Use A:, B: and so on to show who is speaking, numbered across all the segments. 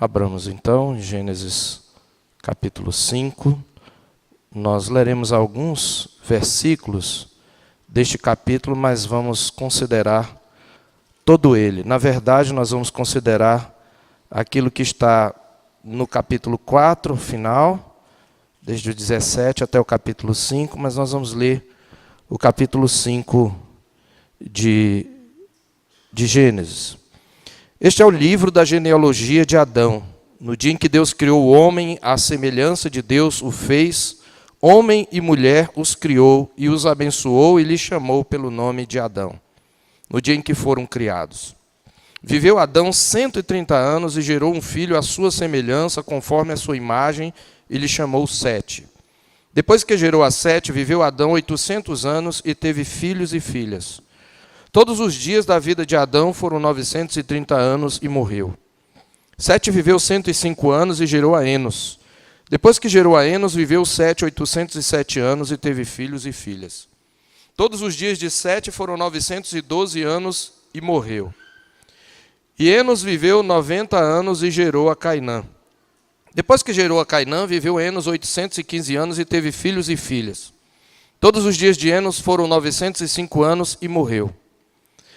A: Abramos então em Gênesis capítulo 5. Nós leremos alguns versículos deste capítulo, mas vamos considerar todo ele. Na verdade, nós vamos considerar aquilo que está no capítulo 4, final, desde o 17 até o capítulo 5, mas nós vamos ler o capítulo 5 de Gênesis. Este é o livro da genealogia de Adão. No dia em que Deus criou o homem, à semelhança de Deus o fez, homem e mulher os criou e os abençoou e lhes chamou pelo nome de Adão, no dia em que foram criados. Viveu Adão 130 anos e gerou um filho à sua semelhança, conforme a sua imagem, e lhe chamou Sete. Depois que gerou a Sete, viveu Adão 800 anos e teve filhos e filhas. Todos os dias da vida de Adão foram 930 anos e morreu. Sete viveu 105 anos e gerou a Enos. Depois que gerou a Enos, viveu Sete 807 anos e teve filhos e filhas. Todos os dias de Sete foram 912 anos e morreu. E Enos viveu 90 anos e gerou a Cainã. Depois que gerou a Cainã, viveu Enos 815 anos e teve filhos e filhas. Todos os dias de Enos foram 905 anos e morreu.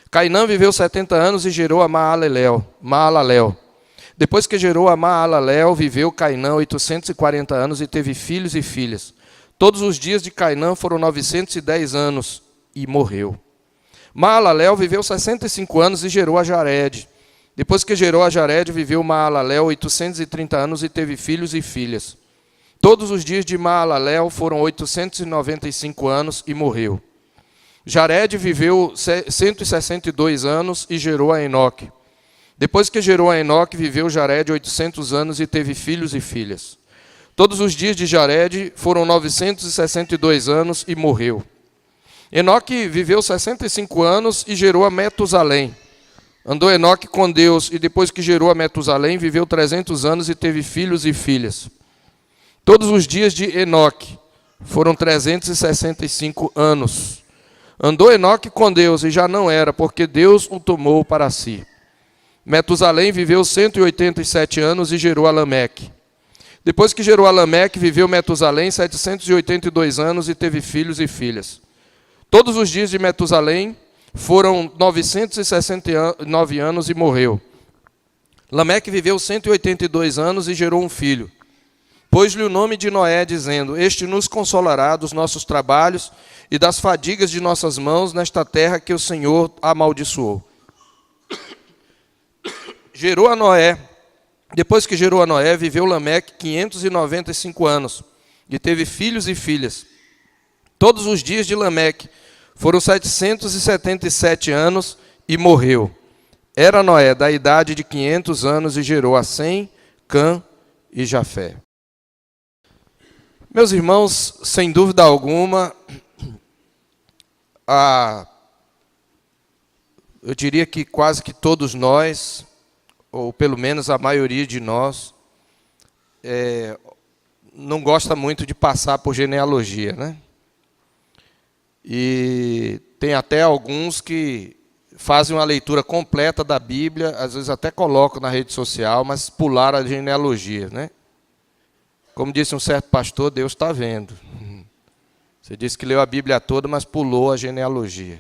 A: Cainã viveu 70 anos e gerou a Maalalel. Depois que gerou a Maalalel, viveu Cainã 840 anos e teve filhos e filhas. Todos os dias de Cainã foram 910 anos e morreu. Maalalel viveu 65 anos e gerou a Jared. Depois que gerou a Jared, viveu Maalalel 830 anos e teve filhos e filhas. Todos os dias de Maalalel foram 895 anos e morreu. Jared viveu 162 anos e gerou a Enoque. Depois que gerou a Enoque, viveu Jared 800 anos e teve filhos e filhas. Todos os dias de Jared foram 962 anos e morreu. Enoque viveu 65 anos e gerou a Metusalém. Andou Enoque com Deus e depois que gerou a Metusalém, viveu 300 anos e teve filhos e filhas. Todos os dias de Enoque foram 365 anos. Andou Enoque com Deus e já não era, porque Deus o tomou para si. Metusalém viveu 187 anos e gerou a Lameque. Depois que gerou a Lameque, viveu Metusalém 782 anos e teve filhos e filhas. Todos os dias de Metusalém foram 969 anos e morreu. Lameque viveu 182 anos e gerou um filho. Pôs-lhe o nome de Noé, dizendo: Este nos consolará dos nossos trabalhos e das fadigas de nossas mãos nesta terra que o Senhor amaldiçoou. Gerou a Noé. Depois que gerou a Noé, viveu Lameque 595 anos e teve filhos e filhas. Todos os dias de Lameque foram 777 anos e morreu. Era Noé da idade de 500 anos e gerou a Sem, Cã e Jafé. Meus irmãos, sem dúvida alguma, eu diria que quase que todos nós, ou pelo menos a maioria de nós, não gosta muito de passar por genealogia, né? E tem até alguns que fazem uma leitura completa da Bíblia, às vezes até colocam na rede social, mas pularam a genealogia, né? Como disse um certo pastor, Deus está vendo. Você disse que leu a Bíblia toda, mas pulou a genealogia.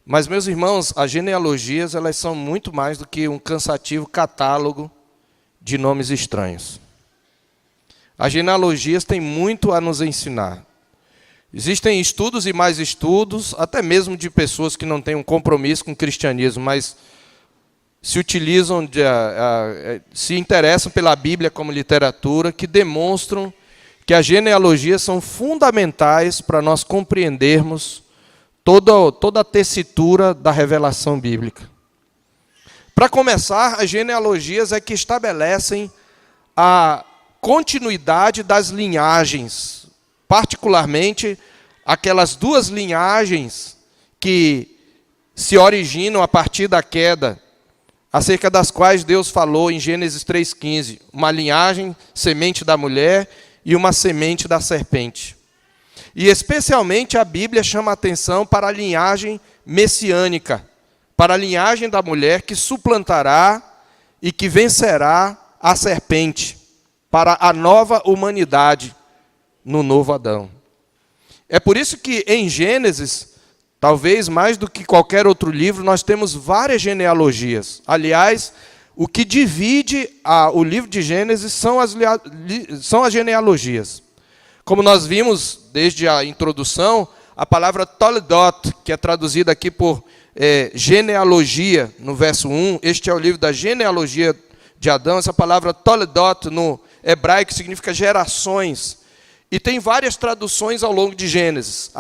A: Mas, meus irmãos, as genealogias elas são muito mais do que um cansativo catálogo de nomes estranhos. As genealogias têm muito a nos ensinar. Existem estudos e mais estudos, até mesmo de pessoas que não têm um compromisso com o cristianismo, mas se utilizam, se interessam pela Bíblia como literatura, que demonstram que as genealogias são fundamentais para nós compreendermos toda a tessitura da revelação bíblica. Para começar, as genealogias é que estabelecem a continuidade das linhagens, particularmente aquelas duas linhagens que se originam a partir da queda, acerca das quais Deus falou em Gênesis 3,15, uma linhagem, semente da mulher e uma semente da serpente. E especialmente a Bíblia chama a atenção para a linhagem messiânica, para a linhagem da mulher que suplantará e que vencerá a serpente para a nova humanidade no novo Adão. É por isso que em Gênesis, talvez mais do que qualquer outro livro, nós temos várias genealogias. Aliás, o que divide o livro de Gênesis são as genealogias. Como nós vimos desde a introdução, a palavra Toledot, que é traduzida aqui por genealogia, no verso 1, este é o livro da genealogia de Adão. Essa palavra Toledot no hebraico significa gerações. E tem várias traduções ao longo de Gênesis.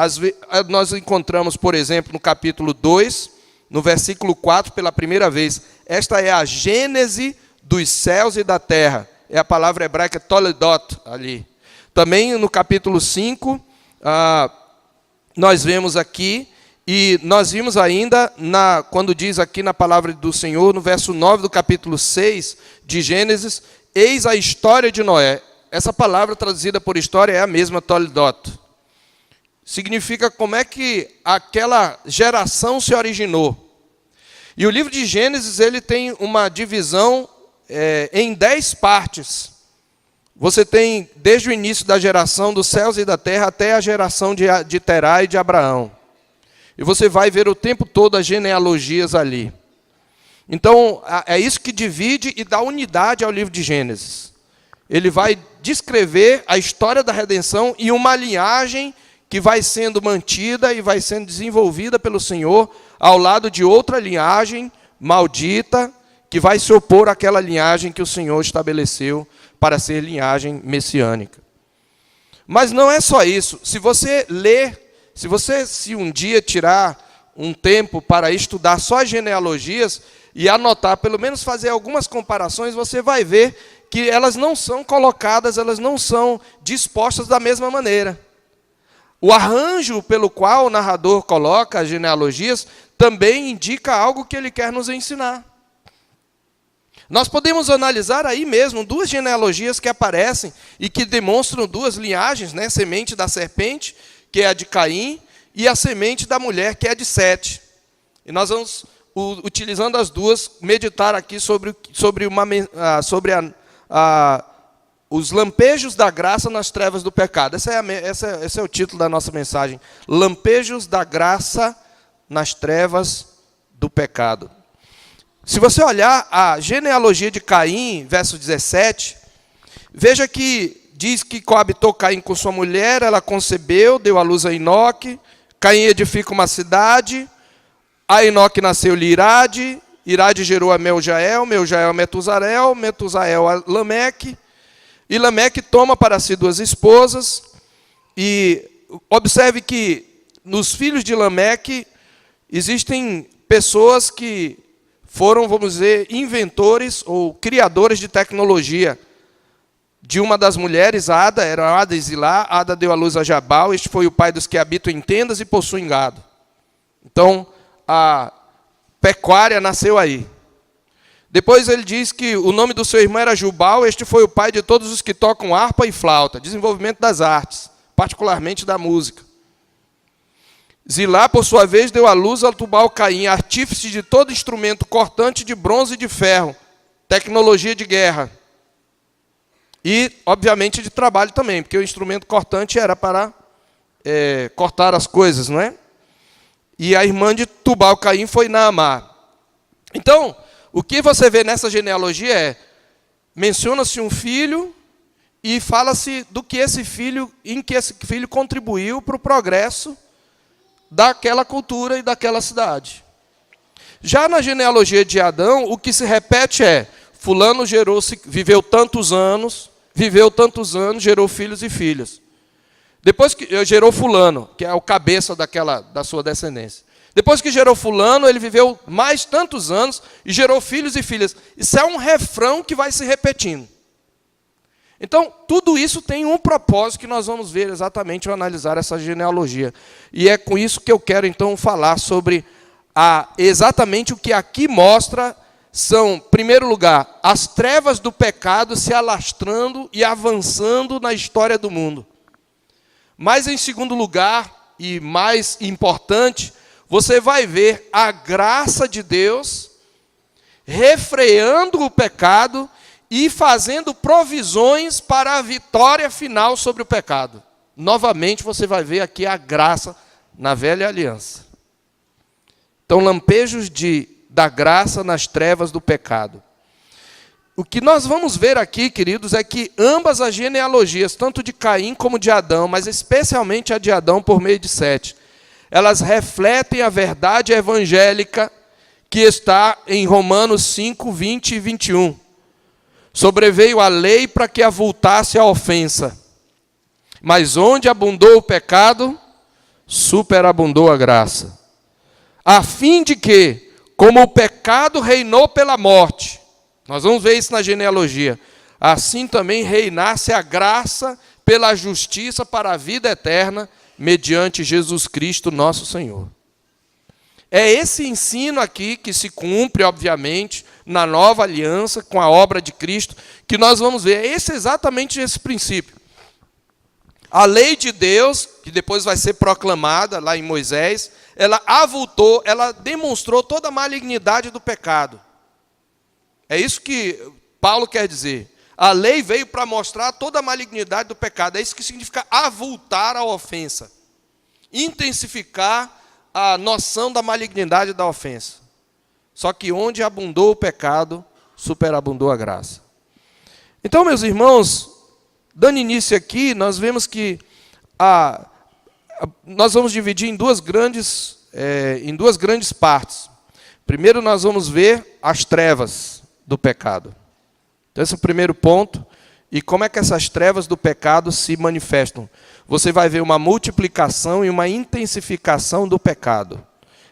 A: Nós encontramos, por exemplo, no capítulo 2, no versículo 4, pela primeira vez. Esta é a gênese dos céus e da terra. É a palavra hebraica Toledot ali. Também no capítulo 5, nós vemos aqui, e nós vimos ainda, quando diz aqui na palavra do Senhor, no verso 9 do capítulo 6 de Gênesis, eis a história de Noé. Essa palavra traduzida por história é a mesma Toledot. Significa como é que aquela geração se originou. E o livro de Gênesis ele tem uma divisão em 10 partes. Você tem desde o início da geração dos céus e da terra até a geração de Terá e de Abraão. E você vai ver o tempo todo as genealogias ali. Então, é isso que divide e dá unidade ao livro de Gênesis. Ele vai descrever a história da redenção e uma linhagem que vai sendo mantida e vai sendo desenvolvida pelo Senhor ao lado de outra linhagem maldita que vai se opor àquela linhagem que o Senhor estabeleceu para ser linhagem messiânica. Mas não é só isso. Se você um dia tirar um tempo para estudar só as genealogias e anotar, pelo menos fazer algumas comparações, você vai ver que elas não são colocadas, elas não são dispostas da mesma maneira. O arranjo pelo qual o narrador coloca as genealogias também indica algo que ele quer nos ensinar. Nós podemos analisar aí mesmo 2 genealogias que aparecem e que demonstram 2 linhagens, né? A semente da serpente, que é a de Caim, e a semente da mulher, que é a de Sete. E nós vamos, utilizando as duas, meditar aqui sobre os lampejos da graça nas trevas do pecado. Esse é o título da nossa mensagem. Lampejos da graça nas trevas do pecado. Se você olhar a genealogia de Caim, verso 17, veja que diz que coabitou Caim com sua mulher, ela concebeu, deu à luz a Enoque, Caim edifica uma cidade, a Enoque nasceu-lhe Irade, Irade gerou a Meujael, Meujael a Metusael, Metusael a Lameque, e Lameque toma para si 2 esposas, e observe que nos filhos de Lameque existem pessoas que foram, vamos dizer, inventores ou criadores de tecnologia. De uma das mulheres, Ada, era Ada e Zilá, Ada deu à luz a Jabal, este foi o pai dos que habitam em tendas e possuem gado. Então, a pecuária nasceu aí. Depois ele diz que o nome do seu irmão era Jubal, este foi o pai de todos os que tocam harpa e flauta, desenvolvimento das artes, particularmente da música. Zilá, por sua vez, deu à luz a Tubal-Caim, artífice de todo instrumento cortante de bronze e de ferro, tecnologia de guerra. E, obviamente, de trabalho também, porque o instrumento cortante era para cortar as coisas, não é? E a irmã de Tubal-Caim foi Naamá. Então, o que você vê nessa genealogia menciona-se um filho e fala-se do que esse filho contribuiu para o progresso daquela cultura e daquela cidade. Já na genealogia de Adão, o que se repete fulano viveu tantos anos, gerou filhos e filhas. Depois que gerou fulano, que é o cabeça da sua descendência. Depois que gerou fulano, ele viveu mais tantos anos e gerou filhos e filhas. Isso é um refrão que vai se repetindo. Então, tudo isso tem um propósito que nós vamos ver exatamente ao analisar essa genealogia. E é com isso que eu quero, então, falar sobre exatamente o que aqui mostra são, em primeiro lugar, as trevas do pecado se alastrando e avançando na história do mundo. Mas, em segundo lugar, e mais importante, você vai ver a graça de Deus refreando o pecado e fazendo provisões para a vitória final sobre o pecado. Novamente você vai ver aqui a graça na velha aliança. Então, lampejos da graça nas trevas do pecado. O que nós vamos ver aqui, queridos, é que ambas as genealogias, tanto de Caim como de Adão, mas especialmente a de Adão por meio de Sete, elas refletem a verdade evangélica que está em Romanos 5, 20 e 21. Sobreveio a lei para que avultasse a ofensa, mas onde abundou o pecado, superabundou a graça. A fim de que, como o pecado reinou pela morte, nós vamos ver isso na genealogia, assim também reinasse a graça pela justiça para a vida eterna, mediante Jesus Cristo nosso Senhor. É esse ensino aqui que se cumpre, obviamente, na nova aliança, com a obra de Cristo, que nós vamos ver. É exatamente esse princípio. A lei de Deus, que depois vai ser proclamada lá em Moisés, ela avultou, ela demonstrou toda a malignidade do pecado. É isso que Paulo quer dizer. A lei veio para mostrar toda a malignidade do pecado. É isso que significa avultar a ofensa. Intensificar a noção da malignidade da ofensa. Só que onde abundou o pecado, superabundou a graça. Então, meus irmãos, dando início aqui, nós vemos que nós vamos dividir em duas grandes partes. Primeiro nós vamos ver as trevas do pecado. Então, esse é o primeiro ponto. E como é que essas trevas do pecado se manifestam? Você vai ver uma multiplicação e uma intensificação do pecado.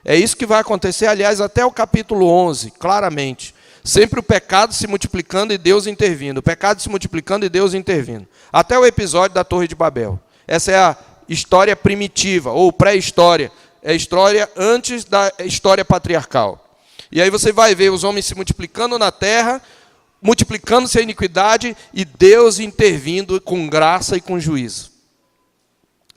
A: É isso que vai acontecer, aliás, até o capítulo 11, claramente. Sempre o pecado se multiplicando e Deus intervindo. O pecado se multiplicando e Deus intervindo. Até o episódio da Torre de Babel. Essa é a história primitiva, ou pré-história. É a história antes da história patriarcal. E aí você vai ver os homens se multiplicando na terra, multiplicando-se a iniquidade e Deus intervindo com graça e com juízo.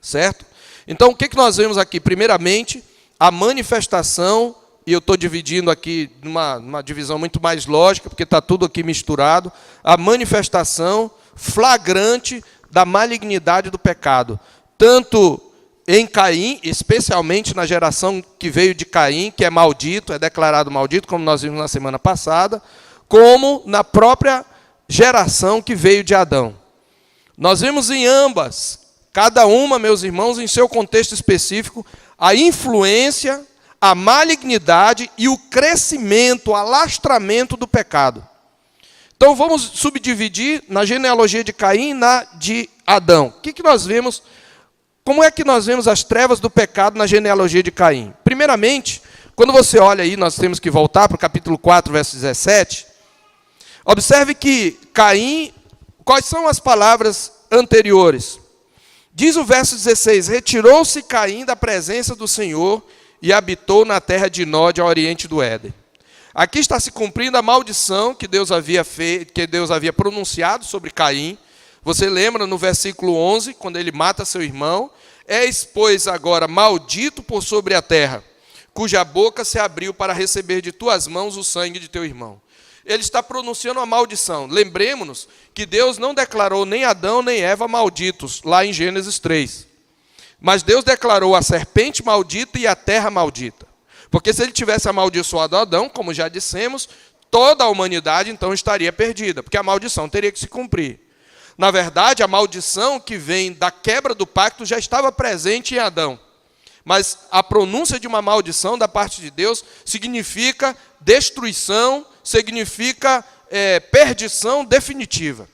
A: Certo? Então, o que nós vemos aqui? Primeiramente, a manifestação, e eu estou dividindo aqui numa divisão muito mais lógica, porque está tudo aqui misturado, a manifestação flagrante da malignidade do pecado. Tanto em Caim, especialmente na geração que veio de Caim, que é maldito, é declarado maldito, como nós vimos na semana passada, como na própria geração que veio de Adão. Nós vemos em ambas, cada uma, meus irmãos, em seu contexto específico, a influência, a malignidade e o crescimento, o alastramento do pecado. Então vamos subdividir na genealogia de Caim e na de Adão. O que nós vemos? Como é que nós vemos as trevas do pecado na genealogia de Caim? Primeiramente, quando você olha aí, nós temos que voltar para o capítulo 4, verso 17. Observe que Caim, quais são as palavras anteriores? Diz o verso 16, retirou-se Caim da presença do Senhor e habitou na terra de Nod, ao oriente do Éden. Aqui está se cumprindo a maldição que Deus havia pronunciado sobre Caim. Você lembra no versículo 11, quando ele mata seu irmão? És, pois, agora maldito por sobre a terra, cuja boca se abriu para receber de tuas mãos o sangue de teu irmão. Ele está pronunciando uma maldição. Lembremos-nos que Deus não declarou nem Adão nem Eva malditos, lá em Gênesis 3. Mas Deus declarou a serpente maldita e a terra maldita. Porque se ele tivesse amaldiçoado Adão, como já dissemos, toda a humanidade então estaria perdida, porque a maldição teria que se cumprir. Na verdade, a maldição que vem da quebra do pacto já estava presente em Adão. Mas a pronúncia de uma maldição da parte de Deus significa destruição, significa perdição definitiva.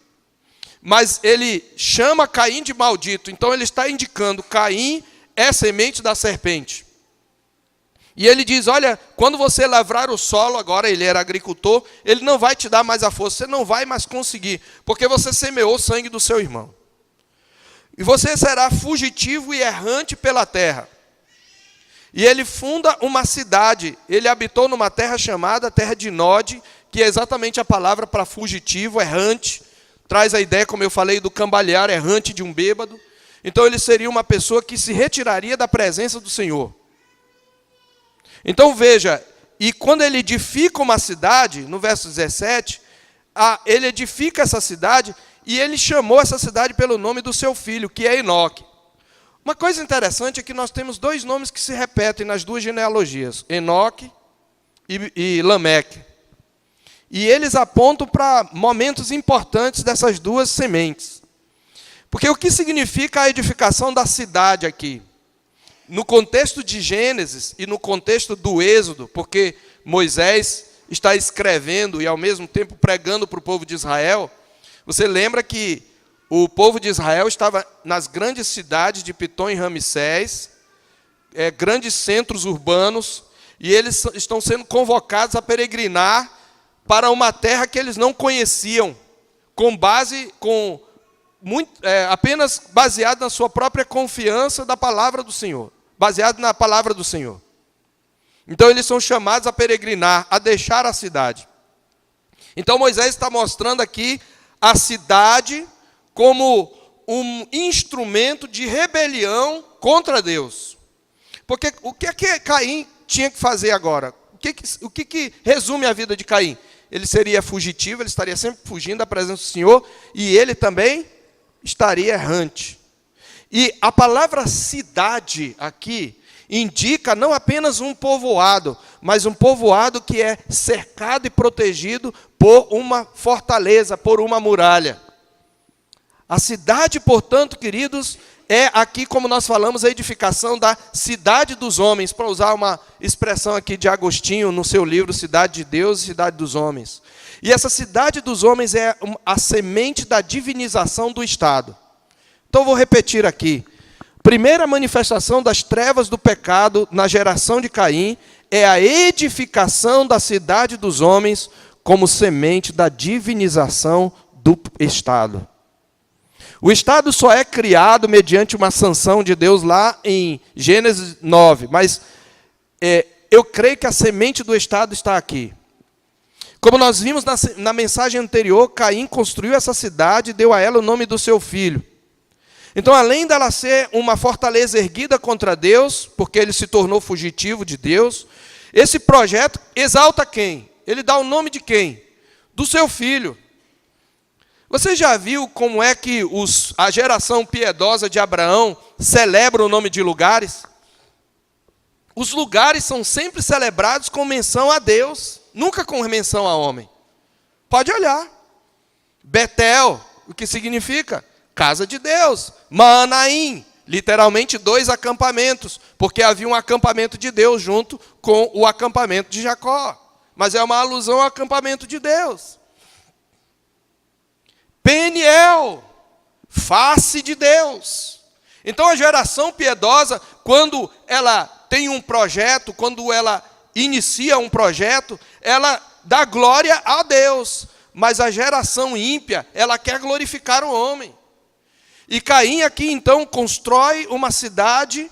A: Mas ele chama Caim de maldito, então ele está indicando Caim é semente da serpente. E ele diz, olha, quando você lavrar o solo, agora ele era agricultor, ele não vai te dar mais a força, você não vai mais conseguir, porque você semeou o sangue do seu irmão. E você será fugitivo e errante pela terra. E ele funda uma cidade, ele habitou numa terra chamada Terra de Nod, que é exatamente a palavra para fugitivo, errante, traz a ideia, como eu falei, do cambalear errante de um bêbado. Então ele seria uma pessoa que se retiraria da presença do Senhor. Então veja, e quando ele edifica uma cidade, no verso 17, ele edifica essa cidade e ele chamou essa cidade pelo nome do seu filho, que é Enoque. Uma coisa interessante é que nós temos dois nomes que se repetem nas duas genealogias, Enoque e Lameque. E eles apontam para momentos importantes dessas duas sementes. Porque o que significa a edificação da cidade aqui? No contexto de Gênesis e no contexto do Êxodo, porque Moisés está escrevendo e ao mesmo tempo pregando para o povo de Israel, você lembra que o povo de Israel estava nas grandes cidades de Pitom e Ramsés, grandes centros urbanos, e eles estão sendo convocados a peregrinar para uma terra que eles não conheciam, apenas baseado na sua própria confiança da palavra do Senhor, baseado na palavra do Senhor. Então eles são chamados a peregrinar, a deixar a cidade. Então Moisés está mostrando aqui a cidade como um instrumento de rebelião contra Deus. Porque o que é que Caim tinha que fazer agora? O que resume a vida de Caim? Ele seria fugitivo, ele estaria sempre fugindo da presença do Senhor, e ele também estaria errante. E a palavra cidade aqui indica não apenas um povoado, mas um povoado que é cercado e protegido por uma fortaleza, por uma muralha. A cidade, portanto, queridos, é aqui, como nós falamos, a edificação da cidade dos homens, para usar uma expressão aqui de Agostinho no seu livro Cidade de Deus e Cidade dos Homens. E essa cidade dos homens é a semente da divinização do Estado. Então, vou repetir aqui. Primeira manifestação das trevas do pecado na geração de Caim é a edificação da cidade dos homens como semente da divinização do Estado. O Estado só é criado mediante uma sanção de Deus lá em Gênesis 9, mas eu creio que a semente do Estado está aqui. Como nós vimos na mensagem anterior, Caim construiu essa cidade e deu a ela o nome do seu filho. Então, além dela ser uma fortaleza erguida contra Deus, porque ele se tornou fugitivo de Deus, esse projeto exalta quem? Ele dá o nome de quem? Do seu filho. Você já viu como é que a geração piedosa de Abraão celebra o nome de lugares? Os lugares são sempre celebrados com menção a Deus, nunca com menção a homem. Pode olhar. Betel, o que significa? Casa de Deus. Manaim, literalmente 2 acampamentos, porque havia um acampamento de Deus junto com o acampamento de Jacó. Mas é uma alusão ao acampamento de Deus. Peniel, face de Deus. Então a geração piedosa, quando ela tem um projeto, quando ela inicia um projeto, ela dá glória a Deus. Mas a geração ímpia, ela quer glorificar o homem. E Caim aqui então constrói uma cidade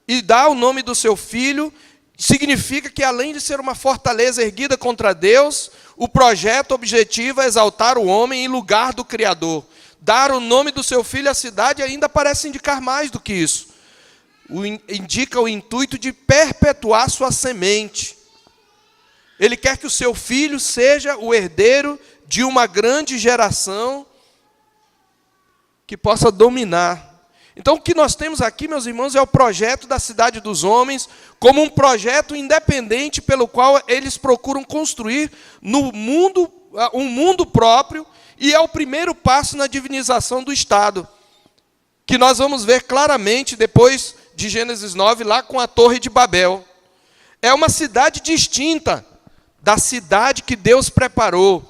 A: e dá o nome do seu filho. Significa que além de ser uma fortaleza erguida contra Deus, o projeto objetivo é exaltar o homem em lugar do Criador. Dar o nome do seu filho à cidade ainda parece indicar mais do que isso. Indica o intuito de perpetuar sua semente. Ele quer que o seu filho seja o herdeiro de uma grande geração que possa dominar. Então, o que nós temos aqui, meus irmãos, é o projeto da cidade dos homens, como um projeto independente pelo qual eles procuram construir no mundo, um mundo próprio, e é o primeiro passo na divinização do Estado, que nós vamos ver claramente depois de Gênesis 9, lá com a Torre de Babel. É uma cidade distinta da cidade que Deus preparou,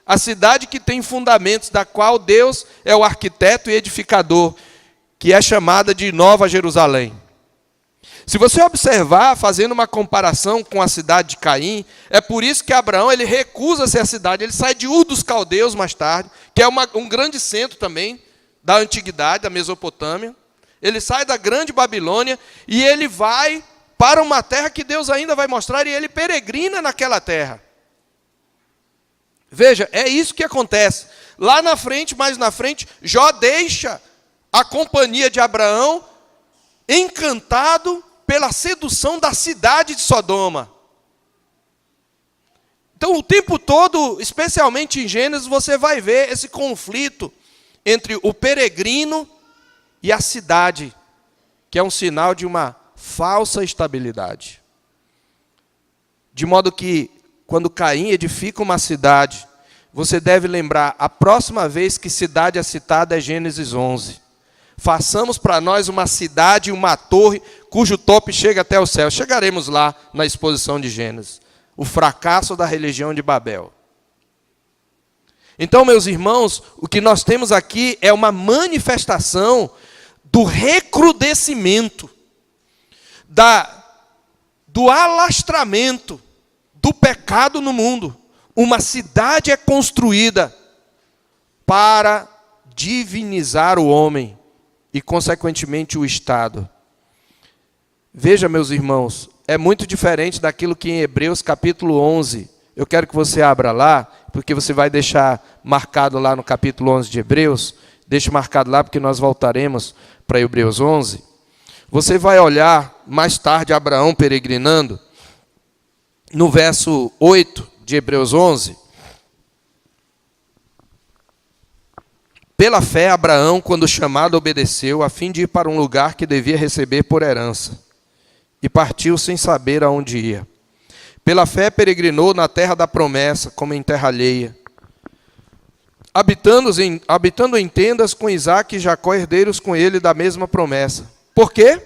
A: a cidade que tem fundamentos, da qual Deus é o arquiteto e edificador, que é chamada de Nova Jerusalém. Se você observar, fazendo uma comparação com a cidade de Caim, é por isso que Abraão ele recusa-se a cidade, ele sai de Ur dos Caldeus mais tarde, que é um grande centro também da antiguidade, da Mesopotâmia. Ele sai da grande Babilônia e ele vai para uma terra que Deus ainda vai mostrar, e ele peregrina naquela terra. Veja, é isso que acontece. Lá na frente, mais na frente, Jó deixa a companhia de Abraão, encantado pela sedução da cidade de Sodoma. Então, o tempo todo, especialmente em Gênesis, você vai ver esse conflito entre o peregrino e a cidade, que é um sinal de uma falsa estabilidade. De modo que, quando Caim edifica uma cidade, você deve lembrar, a próxima vez que cidade é citada é Gênesis 11. Façamos para nós uma cidade, uma torre, cujo tope chega até o céu. Chegaremos lá na exposição de Gênesis. O fracasso da religião de Babel. Então, meus irmãos, o que nós temos aqui é uma manifestação do recrudescimento, do alastramento do pecado no mundo. Uma cidade é construída para divinizar o homem e, consequentemente, o Estado. Veja, meus irmãos, é muito diferente daquilo que em Hebreus capítulo 11, eu quero que você abra lá, porque você vai deixar marcado lá no capítulo 11 de Hebreus, deixe marcado lá porque nós voltaremos para Hebreus 11. Você vai olhar mais tarde Abraão peregrinando, no verso 8 de Hebreus 11. Pela fé, Abraão, quando chamado, obedeceu, a fim de ir para um lugar que devia receber por herança. E partiu sem saber aonde ia. Pela fé peregrinou na terra da promessa, como em terra alheia, habitando em tendas com Isaque e Jacó, herdeiros com ele da mesma promessa. Por quê?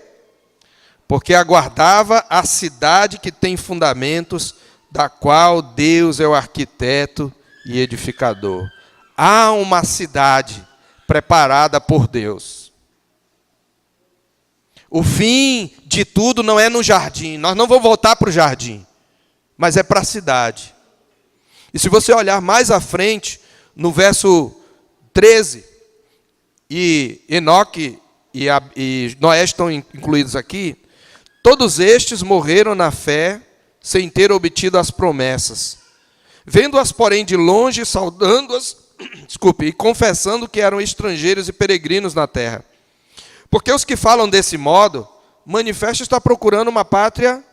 A: Porque aguardava a cidade que tem fundamentos, da qual Deus é o arquiteto e edificador. Há uma cidade preparada por Deus. O fim de tudo não é no jardim. Nós não vamos voltar para o jardim, mas é para a cidade. E se você olhar mais à frente, no verso 13, e Enoque e Noé estão incluídos aqui, todos estes morreram na fé, sem ter obtido as promessas. Vendo-as, porém, de longe, saudando-as, e confessando que eram estrangeiros e peregrinos na terra. Porque os que falam desse modo, manifestam estar procurando uma pátria.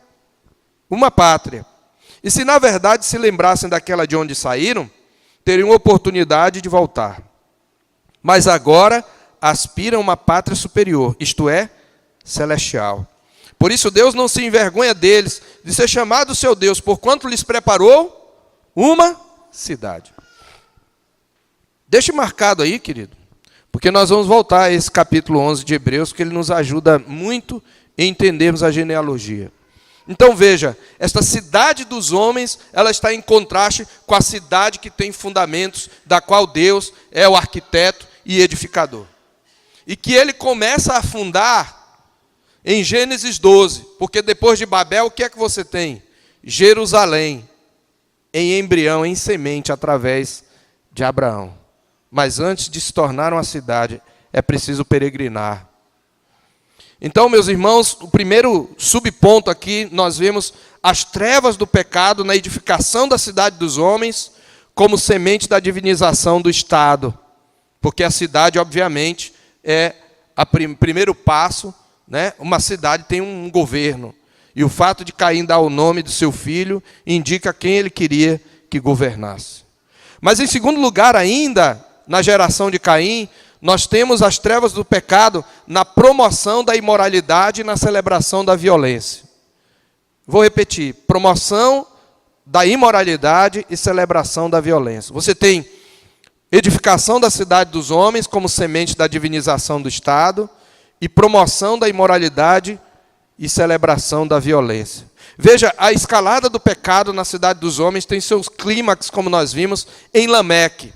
A: E se na verdade se lembrassem daquela de onde saíram, teriam oportunidade de voltar. Mas agora aspiram a uma pátria superior, isto é, celestial. Por isso Deus não se envergonha deles, de ser chamado seu Deus, porquanto lhes preparou uma cidade. Deixe marcado aí, querido, porque nós vamos voltar a esse capítulo 11 de Hebreus, que ele nos ajuda muito em entendermos a genealogia. Então veja, esta cidade dos homens, ela está em contraste com a cidade que tem fundamentos, da qual Deus é o arquiteto e edificador. E que ele começa a fundar em Gênesis 12, porque depois de Babel, o que é que você tem? Jerusalém, em embrião, em semente, através de Abraão. Mas antes de se tornar uma cidade, é preciso peregrinar. Então, meus irmãos, o primeiro subponto aqui, nós vemos as trevas do pecado na edificação da cidade dos homens, como semente da divinização do Estado. Porque a cidade, obviamente, é o primeiro passo, né? Uma cidade tem um governo. E o fato de Caim dar o nome do seu filho indica quem ele queria que governasse. Mas, em segundo lugar ainda, na geração de Caim, nós temos as trevas do pecado na promoção da imoralidade e na celebração da violência. Vou repetir, promoção da imoralidade e celebração da violência. Você tem edificação da cidade dos homens como semente da divinização do Estado e promoção da imoralidade e celebração da violência. Veja, a escalada do pecado na cidade dos homens tem seus clímax, como nós vimos, em Lameque.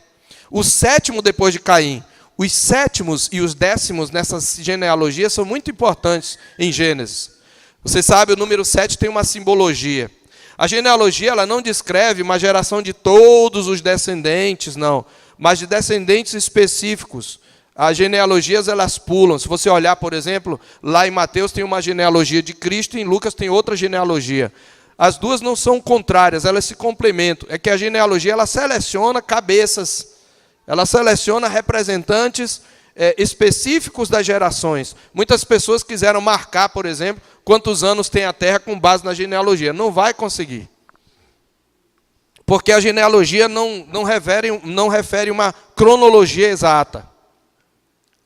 A: O sétimo depois de Caim. Os sétimos e os décimos nessa genealogia são muito importantes em Gênesis. Você sabe, o número 7 tem uma simbologia. A genealogia ela não descreve uma geração de todos os descendentes, não, mas de descendentes específicos. As genealogias elas pulam. Se você olhar, por exemplo, lá em Mateus tem uma genealogia de Cristo e em Lucas tem outra genealogia. As duas não são contrárias, elas se complementam. É que a genealogia ela seleciona cabeças. Ela seleciona representantes específicos das gerações. Muitas pessoas quiseram marcar, por exemplo, quantos anos tem a Terra com base na genealogia. Não vai conseguir. porque a genealogia não refere uma cronologia exata.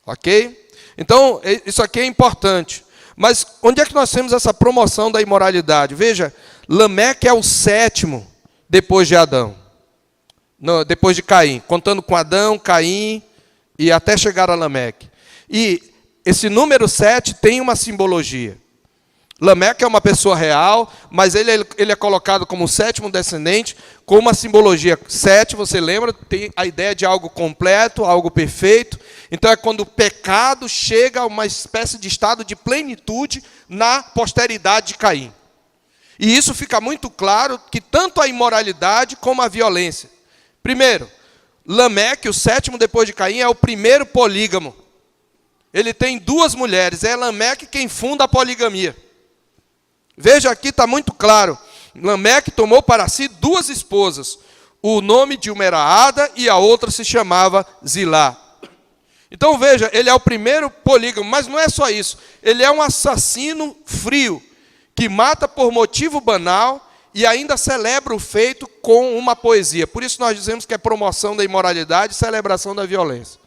A: Ok? Então, isso aqui é importante. Mas onde é que nós temos essa promoção da imoralidade? Veja, Lameque é o 7º depois de Adão. Não, depois de Caim. Contando com Adão, Caim e até chegar a Lameque. E esse número 7 tem uma simbologia. Lameque é uma pessoa real, mas ele é colocado como o 7º descendente, com uma simbologia. 7, você lembra, tem a ideia de algo completo, algo perfeito. Então é quando o pecado chega a uma espécie de estado de plenitude na posteridade de Caim. E isso fica muito claro que tanto a imoralidade como a violência. Primeiro, Lameque, o 7º depois de Caim, é o primeiro polígamo. Ele tem 2 mulheres, é Lameque quem funda a poligamia. Veja aqui, está muito claro. Lameque tomou para si 2 esposas. O nome de uma era Ada e a outra se chamava Zilá. Então veja, ele é o primeiro polígamo, mas não é só isso. Ele é um assassino frio, que mata por motivo banal e ainda celebra o feito com uma poesia. Por isso nós dizemos que é promoção da imoralidade e celebração da violência.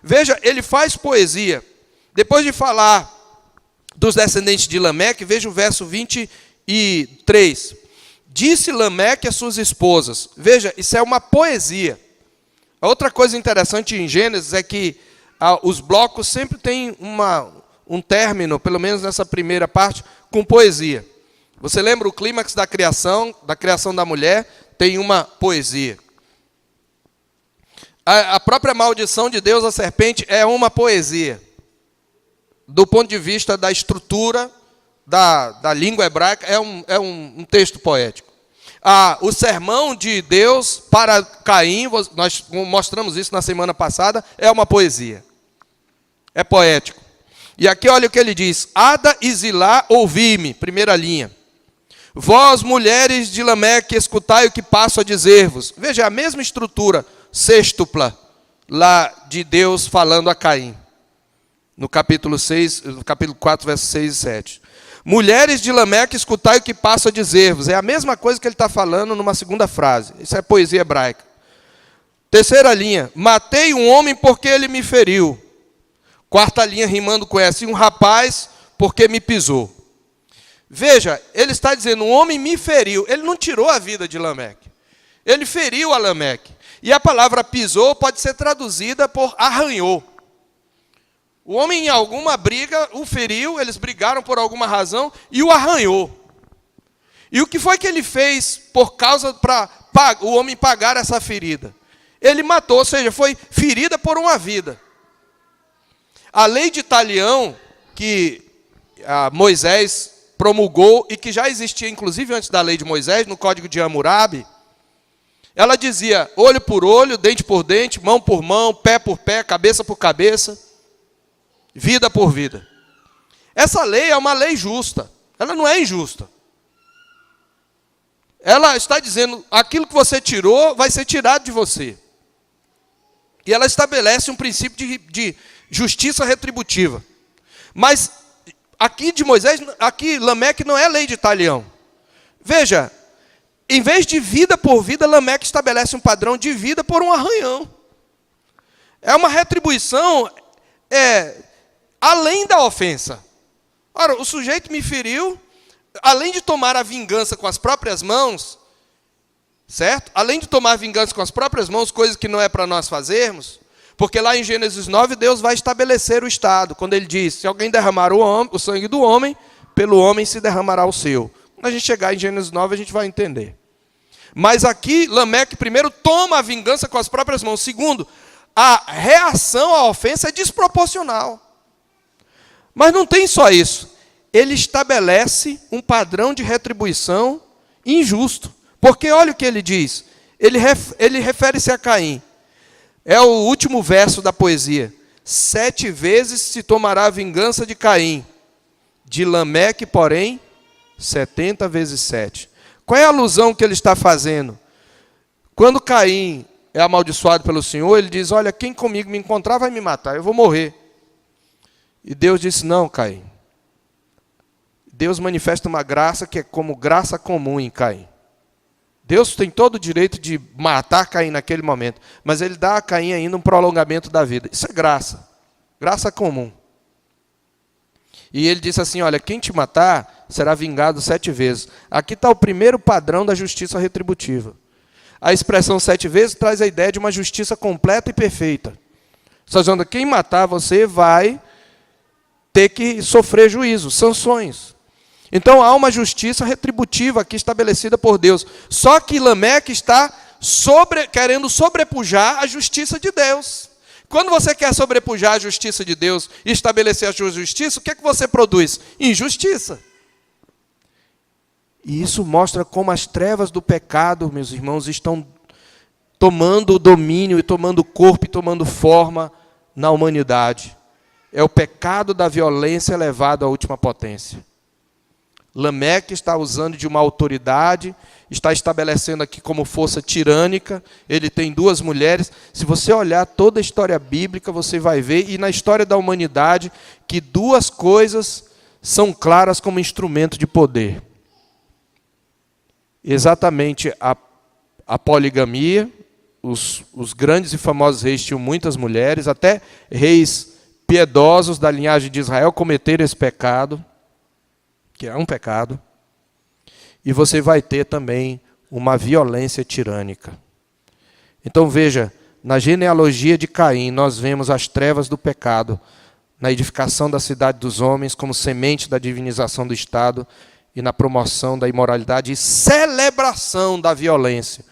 A: Veja, ele faz poesia. Depois de falar dos descendentes de Lameque, veja o verso 23. Disse Lameque às suas esposas. Veja, isso é uma poesia. A outra coisa interessante em Gênesis é que os blocos sempre têm um término, pelo menos nessa primeira parte, com poesia. Você lembra o clímax da criação da mulher, tem uma poesia. A própria maldição de Deus à serpente é uma poesia. Do ponto de vista da estrutura da língua hebraica, é um texto poético. O sermão de Deus para Caim, nós mostramos isso na semana passada, é uma poesia. É poético. E aqui olha o que ele diz. Ada e Zilá, ouvi-me, primeira linha. Vós, mulheres de Lameque, escutai o que passo a dizer-vos. Veja, a mesma estrutura, sextupla, lá de Deus falando a Caim. No capítulo 4, versos 6 e 7. Mulheres de Lameque, escutai o que passo a dizer-vos. É a mesma coisa que ele está falando numa segunda frase. Isso é poesia hebraica. Terceira linha. Matei um homem porque ele me feriu. Quarta linha, rimando com essa. E um rapaz porque me pisou. Veja, ele está dizendo, um homem me feriu. Ele não tirou a vida de Lameque. Ele feriu a Lameque. E a palavra pisou pode ser traduzida por arranhou. O homem em alguma briga o feriu, eles brigaram por alguma razão e o arranhou. E o que foi que ele fez para o homem pagar essa ferida? Ele matou, ou seja, foi ferida por uma vida. A lei de talião que Moisés promulgou e que já existia inclusive antes da lei de Moisés, no Código de Hammurabi, ela dizia olho por olho, dente por dente, mão por mão, pé por pé, cabeça por cabeça. Vida por vida. Essa lei é uma lei justa. Ela não é injusta. Ela está dizendo, aquilo que você tirou vai ser tirado de você. E ela estabelece um princípio de justiça retributiva. Mas aqui de Moisés, aqui Lameque não é lei de talião. Veja, em vez de vida por vida, Lameque estabelece um padrão de vida por um arranhão. É uma retribuição além da ofensa. Ora, o sujeito me feriu, além de tomar a vingança com as próprias mãos, certo? Além de tomar a vingança com as próprias mãos, coisas que não é para nós fazermos, porque lá em Gênesis 9, Deus vai estabelecer o estado, quando ele diz, se alguém derramar o sangue do homem, pelo homem se derramará o seu. Quando a gente chegar em Gênesis 9, a gente vai entender. Mas aqui, Lameque, primeiro, toma a vingança com as próprias mãos. Segundo, a reação à ofensa é desproporcional. Mas não tem só isso. Ele estabelece um padrão de retribuição injusto. Porque olha o que ele diz. Ele refere-se a Caim. É o último verso da poesia. 7 vezes se tomará a vingança de Caim. De Lameque, porém, 70 vezes 7. Qual é a alusão que ele está fazendo? Quando Caim é amaldiçoado pelo Senhor, ele diz, olha, quem comigo me encontrar vai me matar, eu vou morrer. E Deus disse, não, Caim. Deus manifesta uma graça que é como graça comum em Caim. Deus tem todo o direito de matar Caim naquele momento, mas ele dá a Caim ainda um prolongamento da vida. Isso é graça, graça comum. E ele disse assim, olha, quem te matar será vingado 7 vezes. Aqui está o primeiro padrão da justiça retributiva. A expressão 7 vezes traz a ideia de uma justiça completa e perfeita. Está dizendo, quem matar você vai ter que sofrer juízo, sanções. Então há uma justiça retributiva aqui estabelecida por Deus. Só que Lameque está querendo sobrepujar a justiça de Deus. Quando você quer sobrepujar a justiça de Deus e estabelecer a sua justiça, o que é que você produz? Injustiça. E isso mostra como as trevas do pecado, meus irmãos, estão tomando domínio e tomando corpo e tomando forma na humanidade. É o pecado da violência elevado à última potência. Lameque está usando de uma autoridade, está estabelecendo aqui como força tirânica, ele tem 2 mulheres. Se você olhar toda a história bíblica, você vai ver, e na história da humanidade, que 2 coisas são claras como instrumento de poder. Exatamente a poligamia, os grandes e famosos reis tinham muitas mulheres, até reis piedosos da linhagem de Israel cometeram esse pecado, que é um pecado, e você vai ter também uma violência tirânica. Então veja, na genealogia de Caim, nós vemos as trevas do pecado, na edificação da cidade dos homens, como semente da divinização do Estado, e na promoção da imoralidade e celebração da violência,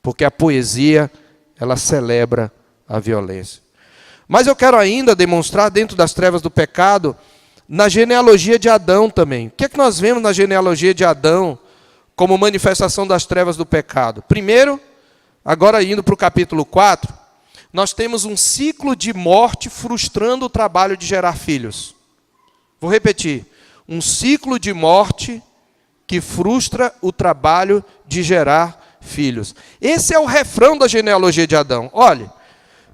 A: porque a poesia, ela celebra a violência. Mas eu quero ainda demonstrar, dentro das trevas do pecado, na genealogia de Adão também. O que é que nós vemos na genealogia de Adão como manifestação das trevas do pecado? Primeiro, agora indo para o capítulo 4, nós temos um ciclo de morte frustrando o trabalho de gerar filhos. Vou repetir. Um ciclo de morte que frustra o trabalho de gerar filhos. Esse é o refrão da genealogia de Adão. Olhe,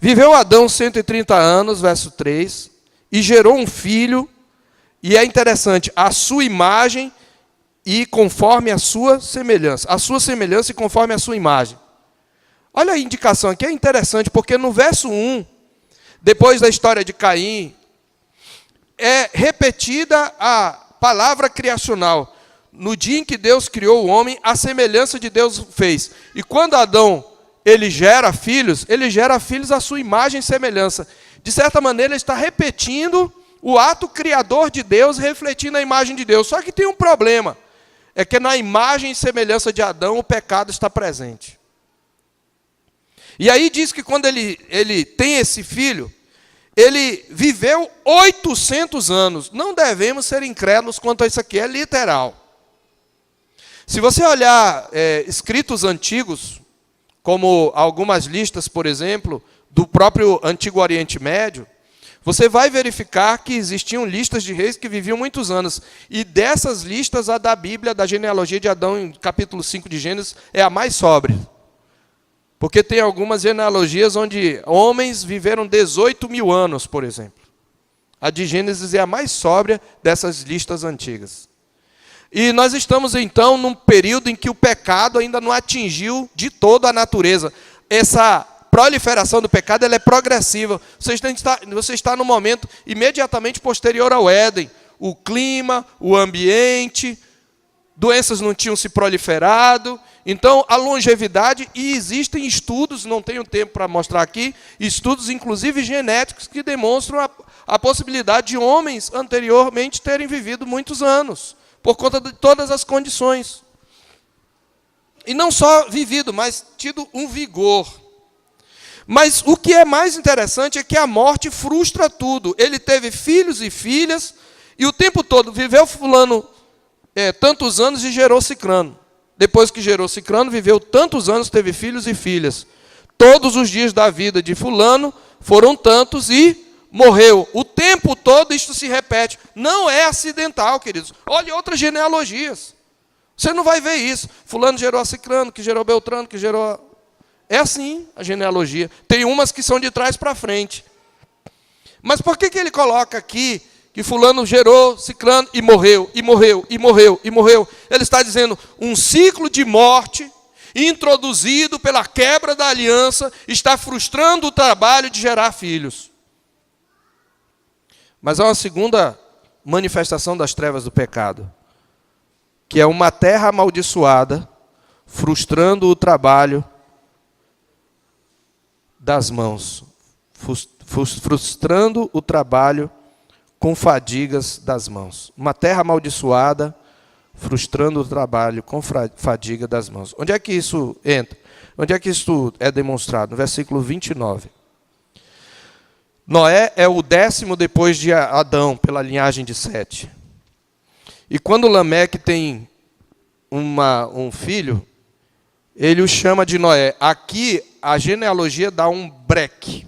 A: viveu Adão 130 anos, verso 3, e gerou um filho. E é interessante, a sua imagem e conforme a sua semelhança. A sua semelhança e conforme a sua imagem. Olha a indicação aqui, é interessante, porque no verso 1, depois da história de Caim, é repetida a palavra criacional. No dia em que Deus criou o homem, a semelhança de Deus fez. E quando Adão ele gera filhos à sua imagem e semelhança. De certa maneira, ele está repetindo o ato criador de Deus, refletindo a imagem de Deus. Só que tem um problema. É que na imagem e semelhança de Adão, o pecado está presente. E aí diz que quando ele tem esse filho, ele viveu 800 anos. Não devemos ser incrédulos quanto a isso aqui, é literal. Se você olhar escritos antigos, como algumas listas, por exemplo, do próprio Antigo Oriente Médio, você vai verificar que existiam listas de reis que viviam muitos anos. E dessas listas, a da Bíblia, da genealogia de Adão, em capítulo 5 de Gênesis, é a mais sóbria. Porque tem algumas genealogias onde homens viveram 18 mil anos, por exemplo. A de Gênesis é a mais sóbria dessas listas antigas. E nós estamos, então, num período em que o pecado ainda não atingiu de todo a natureza. Essa proliferação do pecado ela é progressiva. Você está no momento imediatamente posterior ao Éden. O clima, o ambiente, doenças não tinham se proliferado. Então, a longevidade, e existem estudos, não tenho tempo para mostrar aqui, estudos inclusive genéticos que demonstram a possibilidade de homens anteriormente terem vivido muitos anos, por conta de todas as condições. E não só vivido, mas tido um vigor. Mas o que é mais interessante é que a morte frustra tudo. Ele teve filhos e filhas, e o tempo todo viveu fulano tantos anos e gerou cicrano. Depois que gerou cicrano, viveu tantos anos, teve filhos e filhas. Todos os dias da vida de fulano foram tantos e morreu. O tempo todo isto se repete. Não é acidental, queridos. Olhe outras genealogias. Você não vai ver isso. Fulano gerou a cicrano, que gerou Beltrano, que gerou... É assim a genealogia. Tem umas que são de trás para frente. Mas por que ele coloca aqui que fulano gerou ciclano e morreu, e morreu, e morreu, e morreu? Ele está dizendo um ciclo de morte introduzido pela quebra da aliança, está frustrando o trabalho de gerar filhos. Mas há uma segunda manifestação das trevas do pecado, que é uma terra amaldiçoada, frustrando o trabalho das mãos, frustrando o trabalho com fadigas das mãos. Uma terra amaldiçoada, frustrando o trabalho com fadiga das mãos. Onde é que isso entra? Onde é que isso é demonstrado? No versículo 29. Noé é o 10º depois de Adão, pela linhagem de Sete. E quando Lameque tem um filho, ele o chama de Noé. Aqui a genealogia dá um break.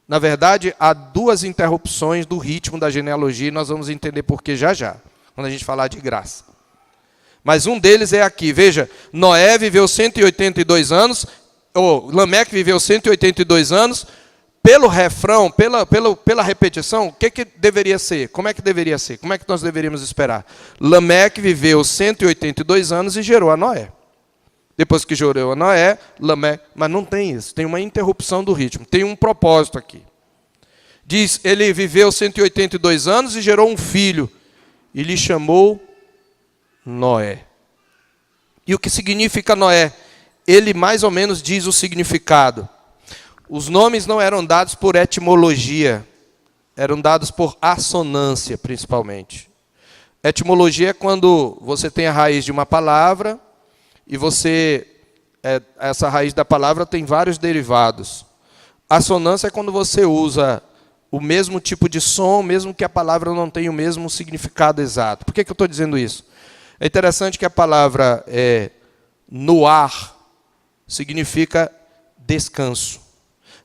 A: Na verdade, há duas interrupções do ritmo da genealogia, e nós vamos entender por que já, quando a gente falar de graça. Mas um deles é aqui. Veja, Noé viveu 182 anos, Lameque viveu 182 anos. Pelo refrão, pela repetição, o que deveria ser? Como é que deveria ser? Como é que nós deveríamos esperar? Lameque viveu 182 anos e gerou a Noé. Depois que gerou a Noé, Lameque... Mas não tem isso, tem uma interrupção do ritmo, tem um propósito aqui. Diz, ele viveu 182 anos e gerou um filho, e lhe chamou Noé. E o que significa Noé? Ele mais ou menos diz o significado. Os nomes não eram dados por etimologia, eram dados por assonância, principalmente. Etimologia é quando você tem a raiz de uma palavra e essa raiz da palavra tem vários derivados. Assonância é quando você usa o mesmo tipo de som, mesmo que a palavra não tenha o mesmo significado exato. Por que eu estou dizendo isso? É interessante que a palavra noar significa descanso.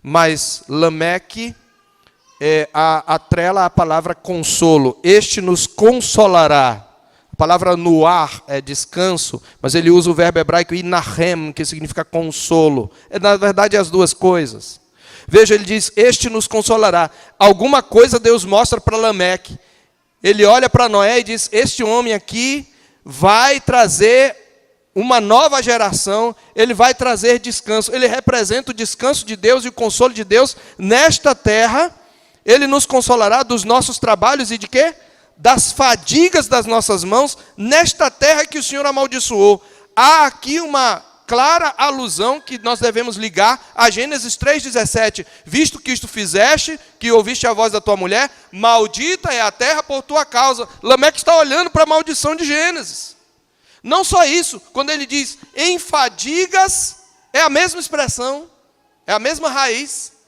A: Mas Lameque atrela a palavra consolo. Este nos consolará. A palavra noar é descanso, mas ele usa o verbo hebraico inahem, que significa consolo. Na verdade, as duas coisas. Veja, ele diz, este nos consolará. Alguma coisa Deus mostra para Lameque. Ele olha para Noé e diz, este homem aqui vai trazer uma nova geração, ele vai trazer descanso. Ele representa o descanso de Deus e o consolo de Deus nesta terra. Ele nos consolará dos nossos trabalhos e de quê? Das fadigas das nossas mãos, nesta terra que o Senhor amaldiçoou. Há aqui uma clara alusão que nós devemos ligar a Gênesis 3,17. Visto que isto fizeste, que ouviste a voz da tua mulher, maldita é a terra por tua causa. Lameque está olhando para a maldição de Gênesis. Não só isso, quando ele diz em fadigas, é a mesma expressão, é a mesma raiz.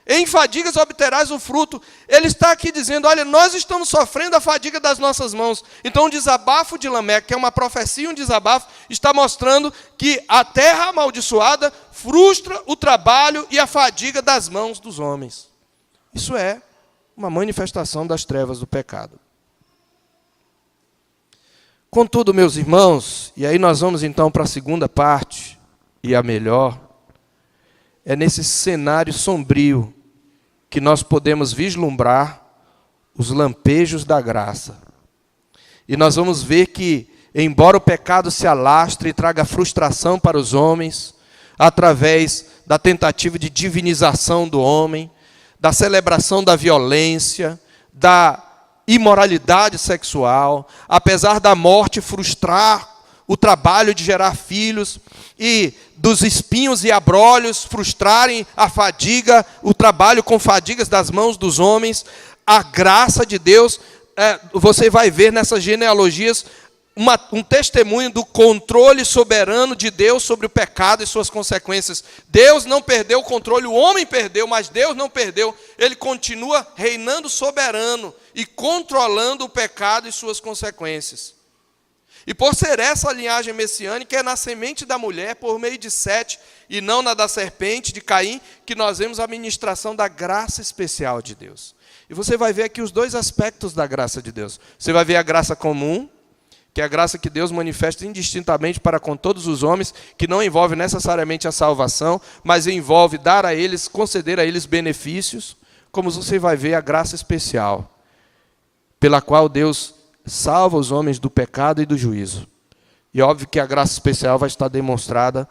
A: Em fadigas obterás o fruto. Ele está aqui dizendo, olha, nós estamos sofrendo a fadiga das nossas mãos. Então o desabafo de Lameque, que é uma profecia, um desabafo, está mostrando que a terra amaldiçoada frustra o trabalho e a fadiga das mãos dos homens. Isso é uma manifestação das trevas do pecado. Contudo, meus irmãos, e aí nós vamos então para a segunda parte, e a melhor, é nesse cenário sombrio que nós podemos vislumbrar os lampejos da graça. E nós vamos ver que, embora o pecado se alastre e traga frustração para os homens, através da tentativa de divinização do homem, da celebração da violência, da imoralidade sexual, apesar da morte frustrar o trabalho de gerar filhos e dos espinhos e abrolhos frustrarem a fadiga, o trabalho com fadigas das mãos dos homens, a graça de Deus, você vai ver nessas genealogias um testemunho do controle soberano de Deus sobre o pecado e suas consequências. Deus não perdeu o controle, o homem perdeu, mas Deus não perdeu. Ele continua reinando soberano e controlando o pecado e suas consequências. E por ser essa a linhagem messiânica, é na semente da mulher, por meio de Sete, e não na da serpente, de Caim, que nós vemos a ministração da graça especial de Deus. E você vai ver aqui os dois aspectos da graça de Deus. Você vai ver a graça comum, que é a graça que Deus manifesta indistintamente para com todos os homens, que não envolve necessariamente a salvação, mas envolve dar a eles, conceder a eles benefícios, como você vai ver a graça especial, pela qual Deus salva os homens do pecado e do juízo. E óbvio que a graça especial vai estar demonstrada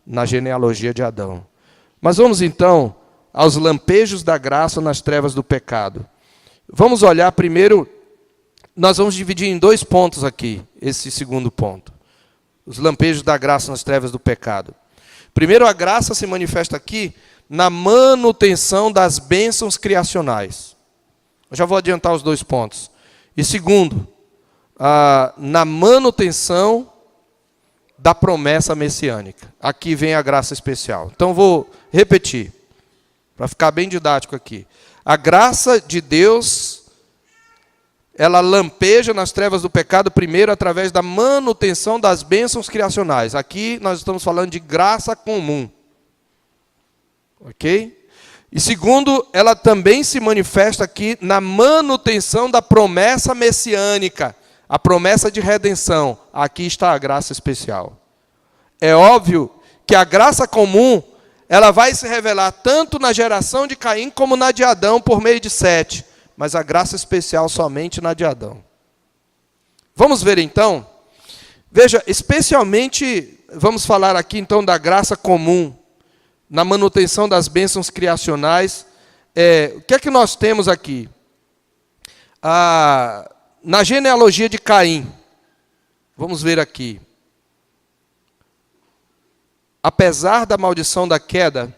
A: na genealogia de Adão. Mas vamos então aos lampejos da graça nas trevas do pecado. Vamos olhar primeiro, nós vamos dividir em 2 pontos aqui, esse segundo ponto. Os lampejos da graça nas trevas do pecado. Primeiro, a graça se manifesta aqui na manutenção das bênçãos criacionais. Eu já vou adiantar os 2 pontos. E segundo, na manutenção da promessa messiânica. Aqui vem a graça especial. Então vou repetir, para ficar bem didático aqui. A graça de Deus, ela lampeja nas trevas do pecado primeiro através da manutenção das bênçãos criacionais. Aqui nós estamos falando de graça comum. Ok? E segundo, ela também se manifesta aqui na manutenção da promessa messiânica. A promessa de redenção. Aqui está a graça especial. É óbvio que a graça comum, ela vai se revelar tanto na geração de Caim como na de Adão por meio de Sete. Mas a graça especial somente na de Adão. Vamos ver então? Veja, especialmente, vamos falar aqui então da graça comum, na manutenção das bênçãos criacionais. O que é que nós temos aqui? Na genealogia de Caim, vamos ver aqui. Apesar da maldição da queda,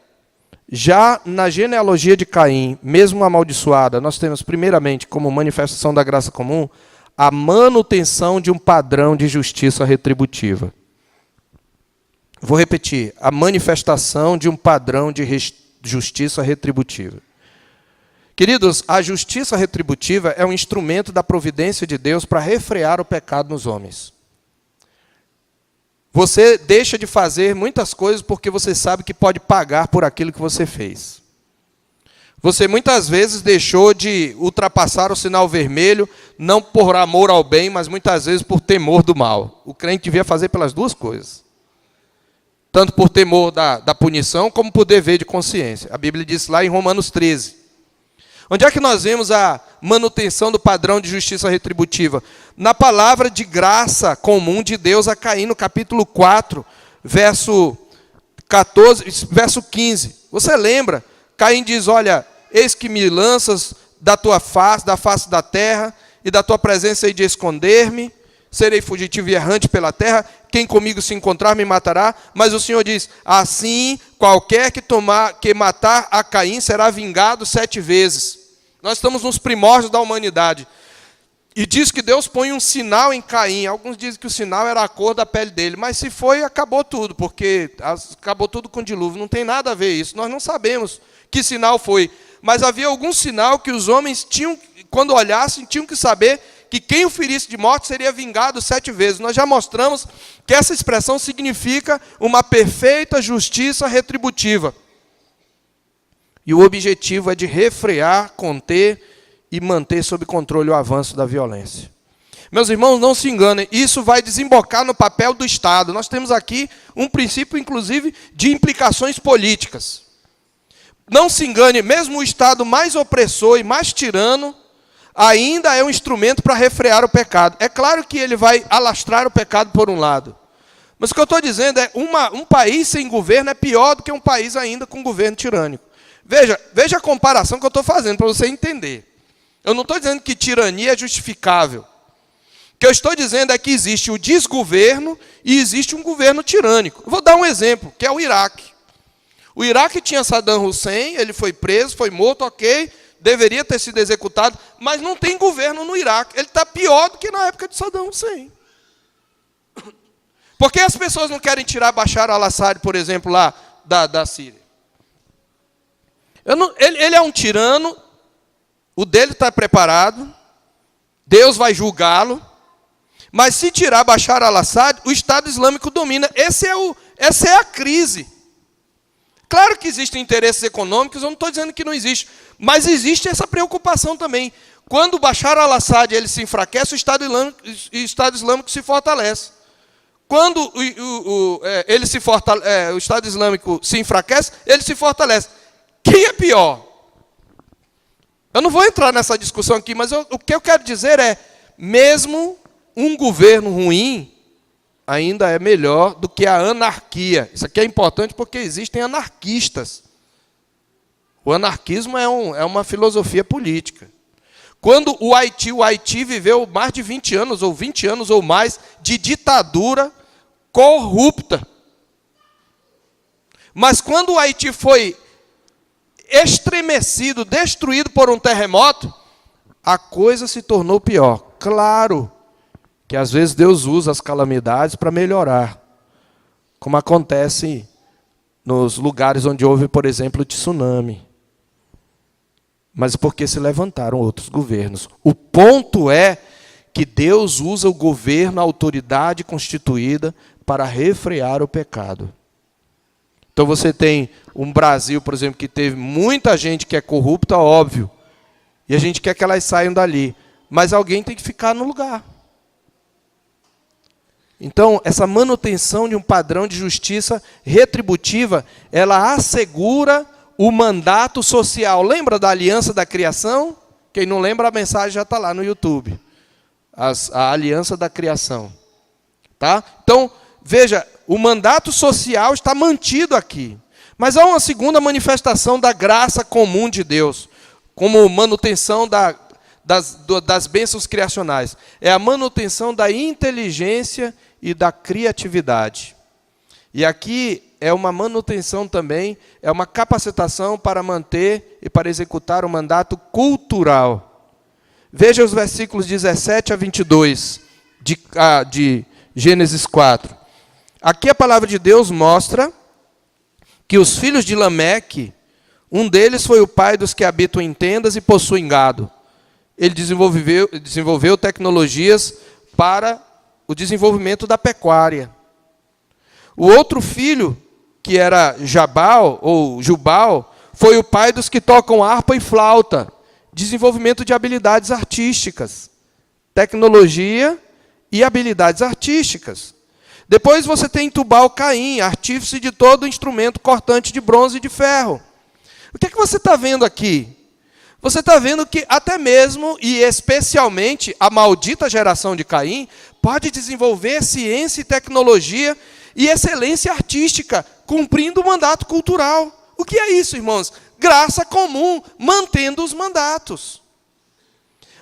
A: já na genealogia de Caim, mesmo amaldiçoada, nós temos primeiramente como manifestação da graça comum a manutenção de um padrão de justiça retributiva. Vou repetir, a manifestação de um padrão de justiça retributiva. Queridos, a justiça retributiva é um instrumento da providência de Deus para refrear o pecado nos homens. Você deixa de fazer muitas coisas porque você sabe que pode pagar por aquilo que você fez. Você muitas vezes deixou de ultrapassar o sinal vermelho, não por amor ao bem, mas muitas vezes por temor do mal. O crente devia fazer pelas 2 coisas. Tanto por temor da punição, como por dever de consciência. A Bíblia diz lá em Romanos 13. Onde é que nós vemos a manutenção do padrão de justiça retributiva? Na palavra de graça comum de Deus a Caim, no capítulo 4, verso 15. Você lembra? Caim diz, olha, eis que me lanças da face da terra, e da tua presença hei de esconder-me, serei fugitivo e errante pela terra, quem comigo se encontrar me matará. Mas o Senhor diz, assim, qualquer que matar a Caim será vingado 7 vezes. Nós estamos nos primórdios da humanidade. E diz que Deus põe um sinal em Caim. Alguns dizem que o sinal era a cor da pele dele. Mas se foi, acabou tudo, porque acabou tudo com dilúvio. Não tem nada a ver isso. Nós não sabemos que sinal foi. Mas havia algum sinal que os homens tinham, quando olhassem, tinham que saber que quem o ferisse de morte seria vingado 7 vezes. Nós já mostramos que essa expressão significa uma perfeita justiça retributiva. E o objetivo é de refrear, conter e manter sob controle o avanço da violência. Meus irmãos, não se enganem, isso vai desembocar no papel do Estado. Nós temos aqui um princípio, inclusive, de implicações políticas. Não se engane, mesmo o Estado mais opressor e mais tirano, ainda é um instrumento para refrear o pecado. É claro que ele vai alastrar o pecado por um lado. Mas o que eu estou dizendo é, um país sem governo é pior do que um país ainda com governo tirânico. Veja a comparação que eu estou fazendo para você entender. Eu não estou dizendo que tirania é justificável. O que eu estou dizendo é que existe o desgoverno e existe um governo tirânico. Eu vou dar um exemplo, que é o Iraque. O Iraque tinha Saddam Hussein, ele foi preso, foi morto, ok, deveria ter sido executado, mas não tem governo no Iraque. Ele está pior do que na época de Saddam Hussein. Por que as pessoas não querem tirar Bashar al-Assad, por exemplo, lá da Síria? Ele é um tirano, o dele está preparado, Deus vai julgá-lo, mas se tirar Bashar al-Assad, o Estado Islâmico domina. Essa é a crise. Claro que existem interesses econômicos, eu não estou dizendo que não existe, mas existe essa preocupação também. Quando Bashar al-Assad ele se enfraquece, o Estado Islâmico se fortalece. Quando o Estado Islâmico se enfraquece, ele se fortalece. Quem é pior? Eu não vou entrar nessa discussão aqui, mas o que eu quero dizer é, mesmo um governo ruim, ainda é melhor do que a anarquia. Isso aqui é importante porque existem anarquistas. O anarquismo é uma filosofia política. Quando o Haiti viveu mais de 20 anos, ou 20 anos ou mais, de ditadura corrupta. Mas quando o Haiti foi estremecido, destruído por um terremoto, a coisa se tornou pior. Claro que às vezes Deus usa as calamidades para melhorar, como acontece nos lugares onde houve, por exemplo, o tsunami. Mas porque se levantaram outros governos. O ponto é que Deus usa o governo, a autoridade constituída, para refrear o pecado. Então você tem um Brasil, por exemplo, que teve muita gente que é corrupta, óbvio, e a gente quer que elas saiam dali, mas alguém tem que ficar no lugar. Então, essa manutenção de um padrão de justiça retributiva, ela assegura o mandato social. Lembra da aliança da criação? Quem não lembra, a mensagem já está lá no YouTube. A aliança da criação. Tá? Então, veja, o mandato social está mantido aqui. Mas há uma segunda manifestação da graça comum de Deus, como manutenção das bênçãos criacionais. É a manutenção da inteligência e da criatividade. E aqui é uma manutenção também, é uma capacitação para manter e para executar o mandato cultural. Veja os versículos 17 a 22 de Gênesis 4. Aqui a palavra de Deus mostra que os filhos de Lameque, um deles foi o pai dos que habitam em tendas e possuem gado. Ele desenvolveu tecnologias para o desenvolvimento da pecuária. O outro filho, que era Jabal, ou Jubal, foi o pai dos que tocam harpa e flauta. Desenvolvimento de habilidades artísticas. Tecnologia e habilidades artísticas. Depois você tem Tubal-Caim, artífice de todo instrumento cortante de bronze e de ferro. O que é que você está vendo aqui? Você está vendo que até mesmo, e especialmente, a maldita geração de Caim pode desenvolver ciência e tecnologia e excelência artística, cumprindo o mandato cultural. O que é isso, irmãos? Graça comum, mantendo os mandatos.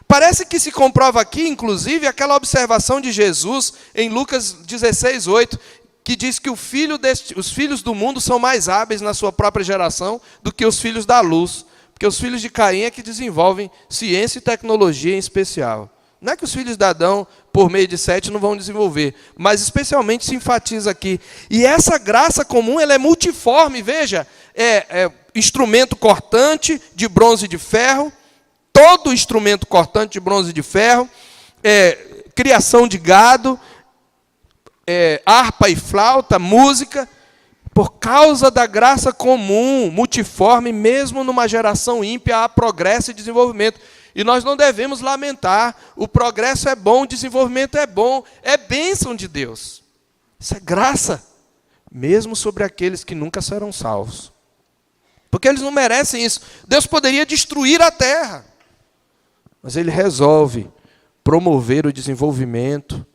A: Parece que se comprova aqui, inclusive, aquela observação de Jesus em Lucas 16:8, que diz que os filhos do mundo são mais hábeis na sua própria geração do que os filhos da luz. Porque os filhos de Caim é que desenvolvem ciência e tecnologia em especial. Não é que os filhos de Adão, por meio de Sete, não vão desenvolver, mas especialmente se enfatiza aqui. E essa graça comum, ela é multiforme, veja, instrumento cortante de bronze e de ferro, todo instrumento cortante de bronze e de ferro, criação de gado, harpa e flauta, música. Por causa da graça comum, multiforme, mesmo numa geração ímpia, há progresso e desenvolvimento. E nós não devemos lamentar. O progresso é bom, o desenvolvimento é bom. É bênção de Deus. Isso é graça. Mesmo sobre aqueles que nunca serão salvos. Porque eles não merecem isso. Deus poderia destruir a terra. Mas Ele resolve promover o desenvolvimento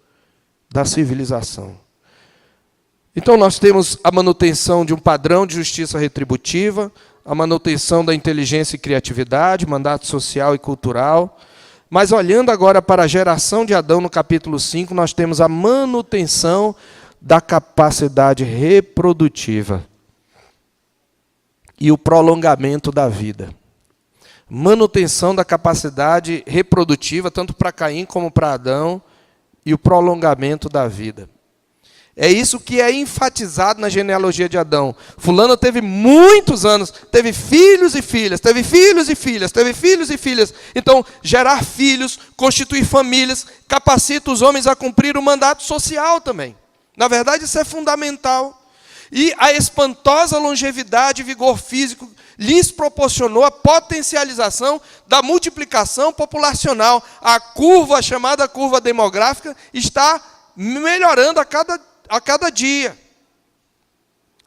A: da civilização. Então, nós temos a manutenção de um padrão de justiça retributiva, a manutenção da inteligência e criatividade, mandato social e cultural. Mas, olhando agora para a geração de Adão, no capítulo 5, nós temos a manutenção da capacidade reprodutiva e o prolongamento da vida. Manutenção da capacidade reprodutiva, tanto para Caim como para Adão, e o prolongamento da vida. É isso que é enfatizado na genealogia de Adão. Fulano teve muitos anos, teve filhos e filhas, teve filhos e filhas, teve filhos e filhas. Então, gerar filhos, constituir famílias, capacita os homens a cumprir o mandato social também. Na verdade, isso é fundamental. E a espantosa longevidade e vigor físico lhes proporcionou a potencialização da multiplicação populacional. A curva, chamada curva demográfica, está melhorando a cada dia.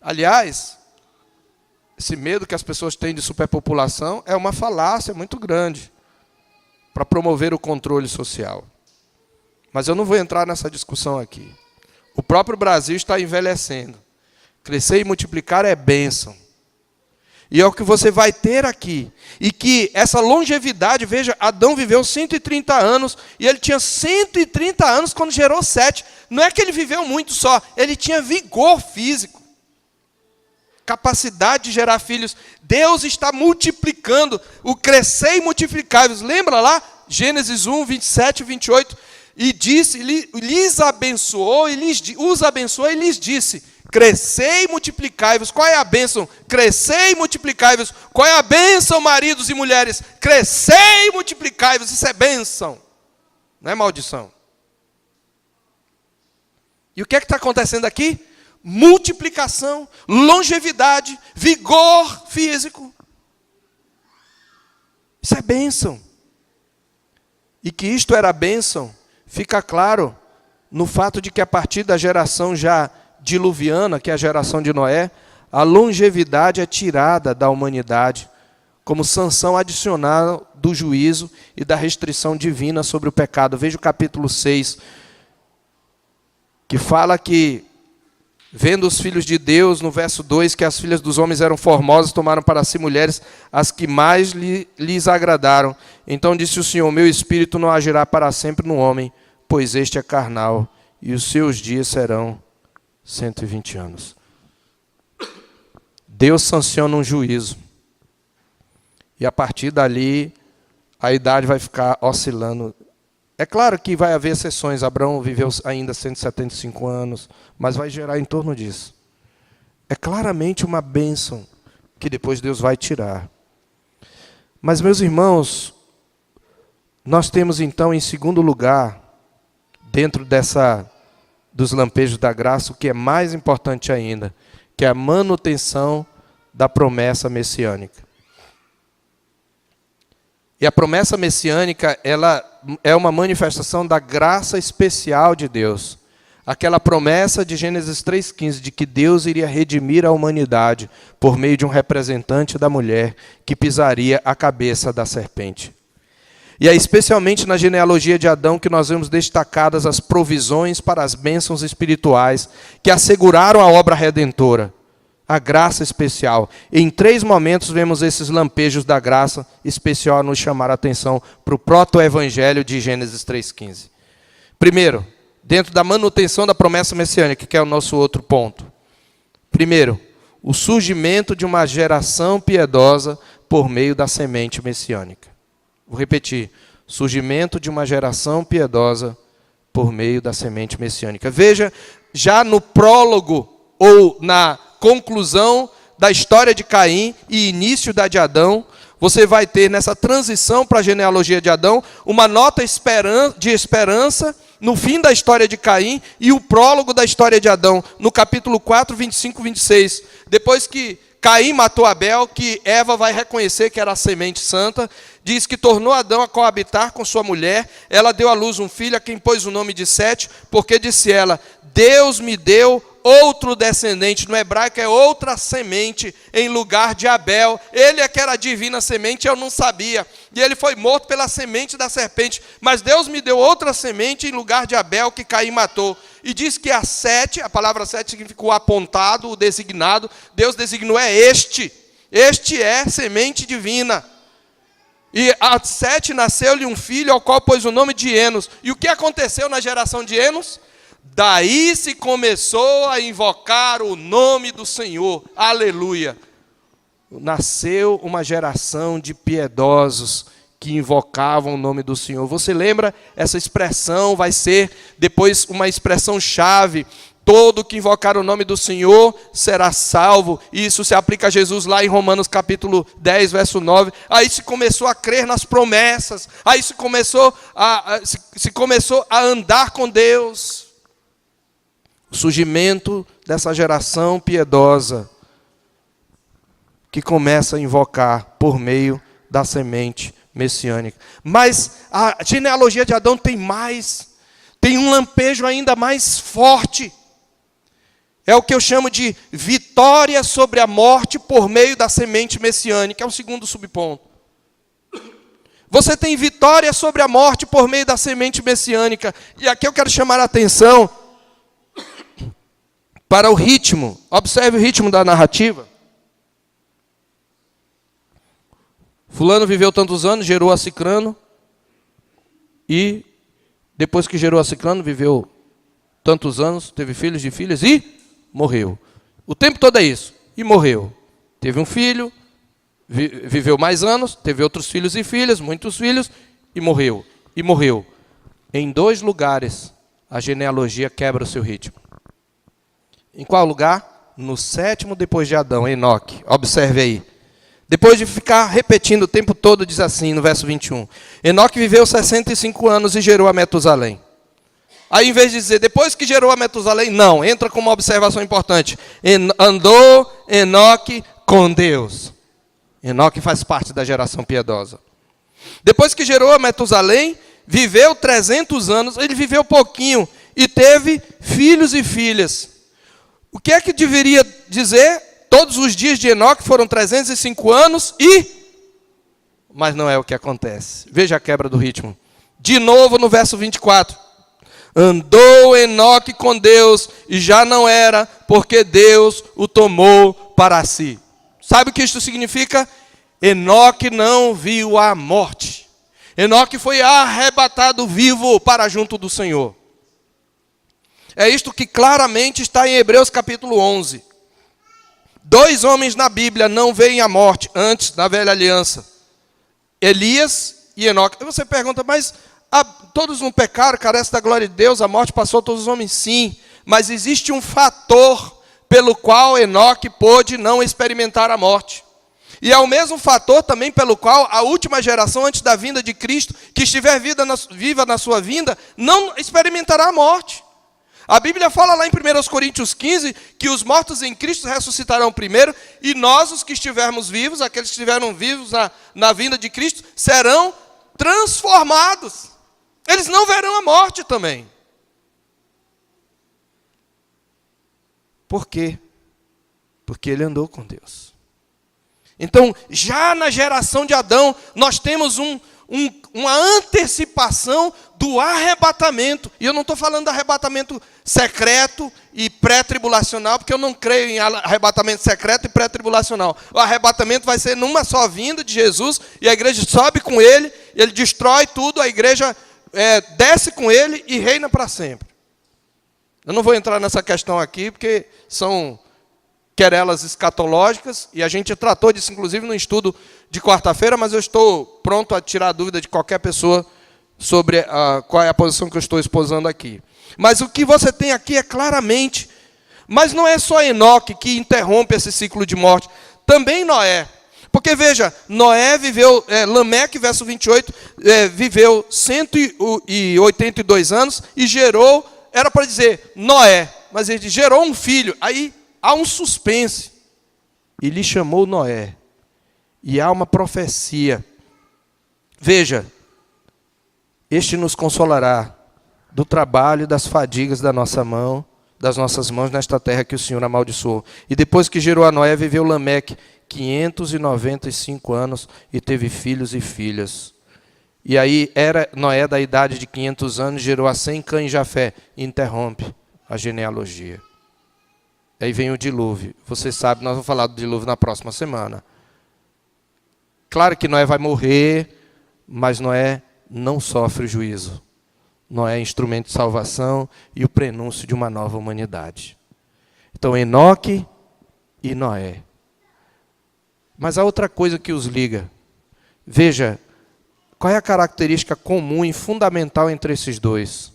A: Aliás, esse medo que as pessoas têm de superpopulação é uma falácia muito grande para promover o controle social. Mas eu não vou entrar nessa discussão aqui. O próprio Brasil está envelhecendo. Crescer e multiplicar é bênção. E é o que você vai ter aqui. E que essa longevidade, veja, Adão viveu 130 anos, e ele tinha 130 anos quando gerou Sete. Não é que ele viveu muito só, ele tinha vigor físico, capacidade de gerar filhos. Deus está multiplicando, o crescer e multiplicar-vos. Lembra lá? Gênesis 1, 27 e 28. E disse, lhes abençoou, os abençoou e lhes disse: crescei e multiplicai-vos. Qual é a bênção? Crescei e multiplicai-vos. Qual é a bênção, maridos e mulheres? Crescei e multiplicai-vos. Isso é bênção, não é maldição. E o que é que está acontecendo aqui? Multiplicação, longevidade, vigor físico. Isso é bênção. E que isto era bênção, fica claro no fato de que a partir da geração já diluviana, que é a geração de Noé, a longevidade é tirada da humanidade como sanção adicional do juízo e da restrição divina sobre o pecado. Veja o capítulo 6, que fala que, vendo os filhos de Deus, no verso 2, que as filhas dos homens eram formosas, tomaram para si mulheres as que mais lhes agradaram. Então disse o Senhor: meu espírito não agirá para sempre no homem, pois este é carnal, e os seus dias serão 120 anos. Deus sanciona um juízo. E a partir dali, a idade vai ficar oscilando. É claro que vai haver exceções. Abraão viveu ainda 175 anos, mas vai gerar em torno disso. É claramente uma bênção que depois Deus vai tirar. Mas, meus irmãos, nós temos então, em segundo lugar, dentro dos lampejos da graça, o que é mais importante ainda, que é a manutenção da promessa messiânica. E a promessa messiânica, ela é uma manifestação da graça especial de Deus. Aquela promessa de Gênesis 3,15, de que Deus iria redimir a humanidade por meio de um representante da mulher que pisaria a cabeça da serpente. E é especialmente na genealogia de Adão que nós vemos destacadas as provisões para as bênçãos espirituais que asseguraram a obra redentora, a graça especial. Em 3 momentos vemos esses lampejos da graça especial a nos chamar a atenção para o proto-evangelho de Gênesis 3,15. Primeiro, dentro da manutenção da promessa messiânica, que é o nosso outro ponto. Primeiro, o surgimento de uma geração piedosa por meio da semente messiânica. Vou repetir: surgimento de uma geração piedosa por meio da semente messiânica. Veja, já no prólogo ou na conclusão da história de Caim e início da de Adão, você vai ter nessa transição para a genealogia de Adão uma nota de esperança no fim da história de Caim e o prólogo da história de Adão, no capítulo 4, 25 e 26. Depois que Caim matou Abel, que Eva vai reconhecer que era a semente santa, diz que tornou Adão a coabitar com sua mulher, ela deu à luz um filho a quem pôs o nome de Sete, porque disse ela: Deus me deu outro descendente, no hebraico é outra semente, em lugar de Abel. Ele é que era a divina semente, eu não sabia. E ele foi morto pela semente da serpente. Mas Deus me deu outra semente em lugar de Abel, que Caim matou. E diz que a Sete, a palavra Sete significa o apontado, o designado. Deus designou este. Este é semente divina. E a Sete nasceu-lhe um filho, ao qual pôs o nome de Enos. E o que aconteceu na geração de Enos? Daí se começou a invocar o nome do Senhor. Aleluia. Nasceu uma geração de piedosos que invocavam o nome do Senhor. Você lembra? Essa expressão vai ser depois uma expressão chave. Todo que invocar o nome do Senhor será salvo. E isso se aplica a Jesus lá em Romanos capítulo 10, verso 9. Aí se começou a crer nas promessas. Aí se começou a andar com Deus. O surgimento dessa geração piedosa que começa a invocar por meio da semente messiânica. Mas a genealogia de Adão tem mais, tem um lampejo ainda mais forte. É o que eu chamo de vitória sobre a morte por meio da semente messiânica. É o segundo subponto. Você tem vitória sobre a morte por meio da semente messiânica. E aqui eu quero chamar a atenção para o ritmo. Observe o ritmo da narrativa. Fulano viveu tantos anos, gerou a Cicrano, e depois que gerou a Cicrano, viveu tantos anos, teve filhos e filhas e morreu. O tempo todo é isso, e morreu. Teve um filho, viveu mais anos, teve outros filhos e filhas, muitos filhos, e morreu. E morreu. Em 2 lugares, a genealogia quebra o seu ritmo. Em qual lugar? No 7º depois de Adão, Enoque. Observe aí. Depois de ficar repetindo o tempo todo, diz assim, no verso 21. Enoque viveu 65 anos e gerou a Metusalém. Aí, em vez de dizer, depois que gerou a Metusalém, não, entra com uma observação importante. Andou Enoque com Deus. Enoque faz parte da geração piedosa. Depois que gerou a Metusalém, viveu 300 anos, ele viveu pouquinho e teve filhos e filhas. O que é que deveria dizer? Todos os dias de Enoque foram 305 anos Mas não é o que acontece. Veja a quebra do ritmo. De novo no verso 24. Andou Enoque com Deus e já não era, porque Deus o tomou para si. Sabe o que isso significa? Enoque não viu a morte. Enoque foi arrebatado vivo para junto do Senhor. É isto que claramente está em Hebreus capítulo 11. 2 homens na Bíblia não veem a morte antes da velha aliança. Elias e Enoque. Aí você pergunta, mas todos não pecaram, carecem da glória de Deus, a morte passou a todos os homens? Sim, mas existe um fator pelo qual Enoque pôde não experimentar a morte. E é o mesmo fator também pelo qual a última geração antes da vinda de Cristo, que estiver viva na sua vinda, não experimentará a morte. A Bíblia fala lá em 1 Coríntios 15, que os mortos em Cristo ressuscitarão primeiro, e nós, os que estivermos vivos, aqueles que estiveram vivos na vinda de Cristo, serão transformados. Eles não verão a morte também. Por quê? Porque ele andou com Deus. Então, já na geração de Adão, nós temos uma antecipação do arrebatamento. E eu não estou falando do arrebatamento secreto e pré-tribulacional, porque eu não creio em arrebatamento secreto e pré-tribulacional. O arrebatamento vai ser numa só vinda de Jesus, e a igreja sobe com ele, ele destrói tudo, a igreja desce com ele e reina para sempre. Eu não vou entrar nessa questão aqui, porque são querelas escatológicas, e a gente tratou disso, inclusive, no estudo de quarta-feira, mas eu estou pronto a tirar a dúvida de qualquer pessoa sobre qual é a posição que eu estou exposando aqui. Mas o que você tem aqui é claramente, mas não é só Enoque que interrompe esse ciclo de morte, também Noé. Porque veja, Noé viveu, Lameque, verso 28, viveu 182 anos e gerou, era para dizer Noé, mas ele gerou um filho. Aí há um suspense. E lhe chamou Noé. E há uma profecia. Veja, este nos consolará do trabalho e das fadigas das nossas mãos nesta terra que o Senhor amaldiçoou. E depois que gerou a Noé, viveu Lameque 595 anos e teve filhos e filhas. E aí era Noé da idade de 500 anos, gerou a Sem, Cã e Jafé. E interrompe a genealogia. Aí vem o dilúvio. Você sabe, nós vamos falar do dilúvio na próxima semana. Claro que Noé vai morrer, mas Noé não sofre o juízo. Noé é instrumento de salvação e o prenúncio de uma nova humanidade. Então, Enoque e Noé. Mas há outra coisa que os liga. Veja, qual é a característica comum e fundamental entre esses dois?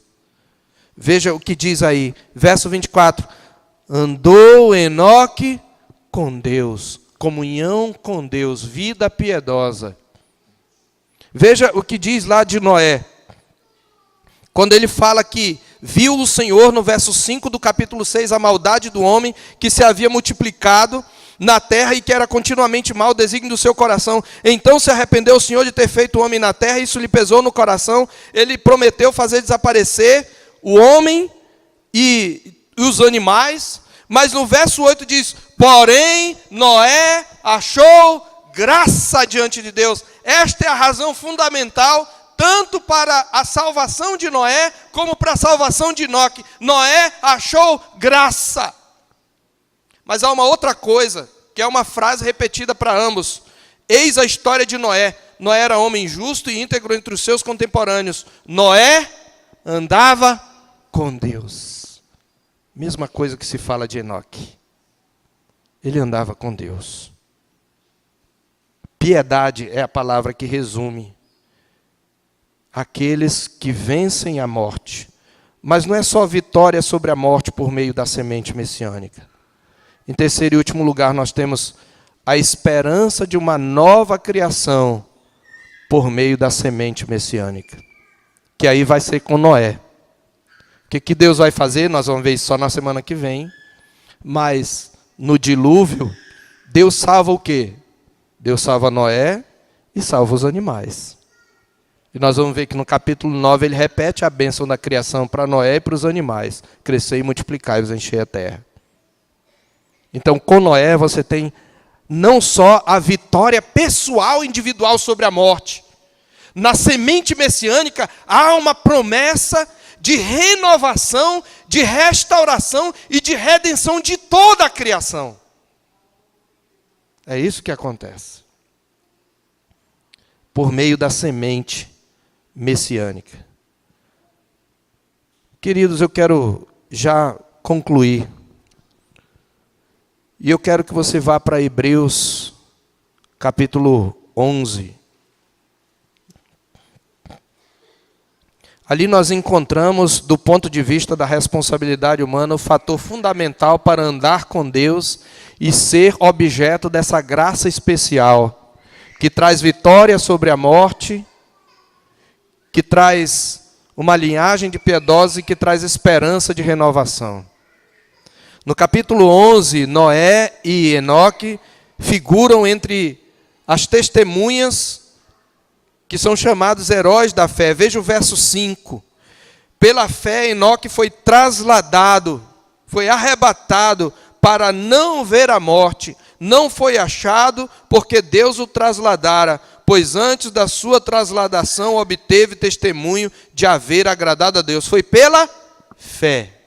A: Veja o que diz aí, verso 24. Andou Enoque com Deus, comunhão com Deus, vida piedosa. Veja o que diz lá de Noé. Quando ele fala que viu o Senhor, no verso 5 do capítulo 6, a maldade do homem que se havia multiplicado na terra e que era continuamente mau o desígnio do seu coração. Então se arrependeu o Senhor de ter feito o homem na terra, isso lhe pesou no coração. Ele prometeu fazer desaparecer o homem e os animais. Mas no verso 8 diz, porém Noé achou graça diante de Deus. Esta é a razão fundamental, tanto para a salvação de Noé, como para a salvação de Enoque. Noé achou graça. Mas há uma outra coisa, que é uma frase repetida para ambos. Eis a história de Noé. Noé era homem justo e íntegro entre os seus contemporâneos. Noé andava com Deus. Mesma coisa que se fala de Enoque. Ele andava com Deus. Piedade é a palavra que resume aqueles que vencem a morte. Mas não é só vitória sobre a morte por meio da semente messiânica. Em terceiro e último lugar, nós temos a esperança de uma nova criação por meio da semente messiânica. Que aí vai ser com Noé. O que Deus vai fazer? Nós vamos ver isso só na semana que vem. Mas no dilúvio, Deus salva o quê? Deus salva Noé e salva os animais. E nós vamos ver que no capítulo 9 ele repete a bênção da criação para Noé e para os animais. Crescer e multiplicar e encher a terra. Então, com Noé você tem não só a vitória pessoal, individual sobre a morte. Na semente messiânica há uma promessa de renovação, de restauração e de redenção de toda a criação. É isso que acontece. Por meio da semente messiânica. Queridos, eu quero já concluir. E eu quero que você vá para Hebreus, capítulo 11. Ali nós encontramos, do ponto de vista da responsabilidade humana, o fator fundamental para andar com Deus e ser objeto dessa graça especial, que traz vitória sobre a morte, que traz uma linhagem de piedosos e que traz esperança de renovação. No capítulo 11, Noé e Enoque figuram entre as testemunhas que são chamados heróis da fé. Veja o verso 5. Pela fé, Enoque foi trasladado, foi arrebatado para não ver a morte. Não foi achado, porque Deus o trasladara, pois antes da sua trasladação obteve testemunho de haver agradado a Deus. Foi pela fé.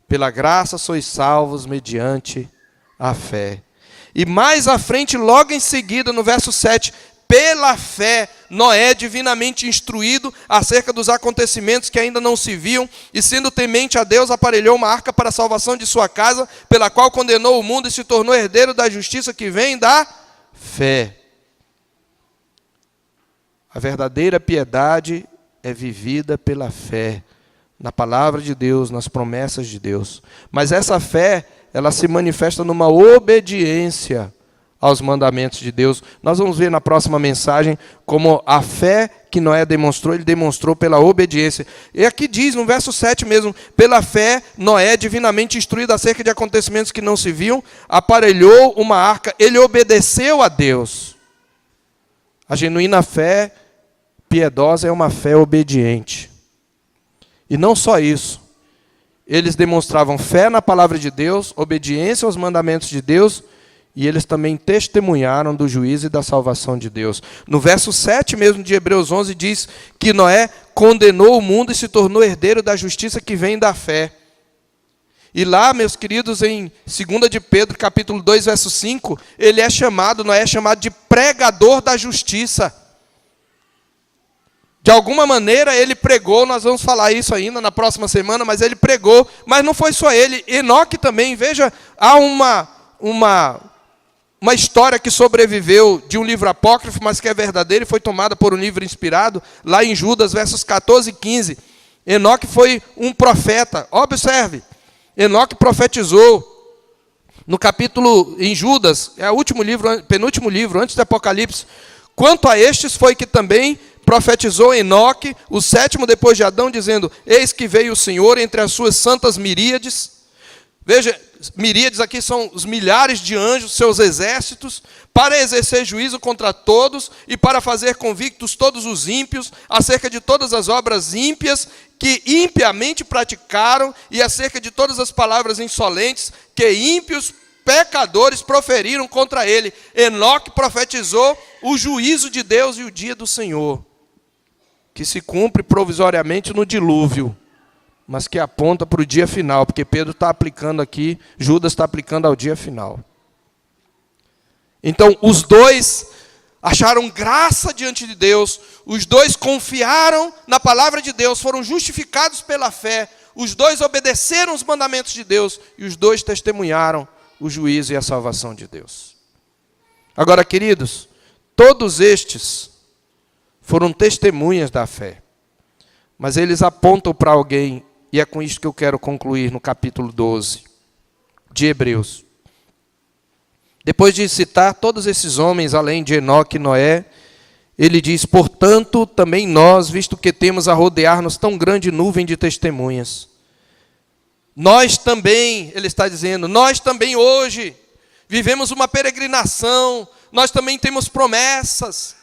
A: Pela graça sois salvos mediante a fé. E mais à frente, logo em seguida, no verso 7, pela fé, Noé, divinamente instruído acerca dos acontecimentos que ainda não se viam, e sendo temente a Deus, aparelhou uma arca para a salvação de sua casa, pela qual condenou o mundo e se tornou herdeiro da justiça que vem da fé. A verdadeira piedade é vivida pela fé, na palavra de Deus, nas promessas de Deus. Mas essa fé, ela se manifesta numa obediência aos mandamentos de Deus. Nós vamos ver na próxima mensagem como a fé que Noé demonstrou, ele demonstrou pela obediência. E aqui diz, no verso 7 mesmo, pela fé, Noé, divinamente instruído acerca de acontecimentos que não se viam, aparelhou uma arca, ele obedeceu a Deus. A genuína fé piedosa é uma fé obediente. E não só isso, eles demonstravam fé na palavra de Deus, obediência aos mandamentos de Deus, e eles também testemunharam do juízo e da salvação de Deus. No verso 7 mesmo de Hebreus 11 diz que Noé condenou o mundo e se tornou herdeiro da justiça que vem da fé. E lá, meus queridos, em 2 de Pedro, capítulo 2, verso 5, Noé é chamado de pregador da justiça. De alguma maneira ele pregou, nós vamos falar isso ainda na próxima semana, mas ele pregou, mas não foi só ele, Enoque também. Veja, há uma história que sobreviveu de um livro apócrifo, mas que é verdadeira e foi tomada por um livro inspirado, lá em Judas, versos 14 e 15. Enoque foi um profeta. Observe, Enoque profetizou no capítulo, em Judas, é o último livro, penúltimo livro, antes do Apocalipse. Quanto a estes foi que também profetizou Enoque, o sétimo depois de Adão, dizendo: eis que veio o Senhor entre as suas santas miríades. Veja, miríades aqui são os milhares de anjos, seus exércitos, para exercer juízo contra todos e para fazer convictos todos os ímpios, acerca de todas as obras ímpias que impiamente praticaram e acerca de todas as palavras insolentes que ímpios pecadores proferiram contra ele. Enoque profetizou o juízo de Deus e o dia do Senhor, que se cumpre provisoriamente no dilúvio. mas que aponta para o dia final, porque Pedro está aplicando aqui, Judas está aplicando ao dia final. Então, os dois acharam graça diante de Deus, os dois confiaram na palavra de Deus, foram justificados pela fé, os dois obedeceram os mandamentos de Deus, e os dois testemunharam o juízo e a salvação de Deus. Agora, queridos, todos estes foram testemunhas da fé, mas eles apontam para alguém, e é com isso que eu quero concluir no capítulo 12 de Hebreus. Depois de citar todos esses homens, além de Enoque e Noé, ele diz: portanto, também nós, visto que temos a rodear-nos tão grande nuvem de testemunhas, nós também, ele está dizendo, nós também hoje vivemos uma peregrinação, nós também temos promessas.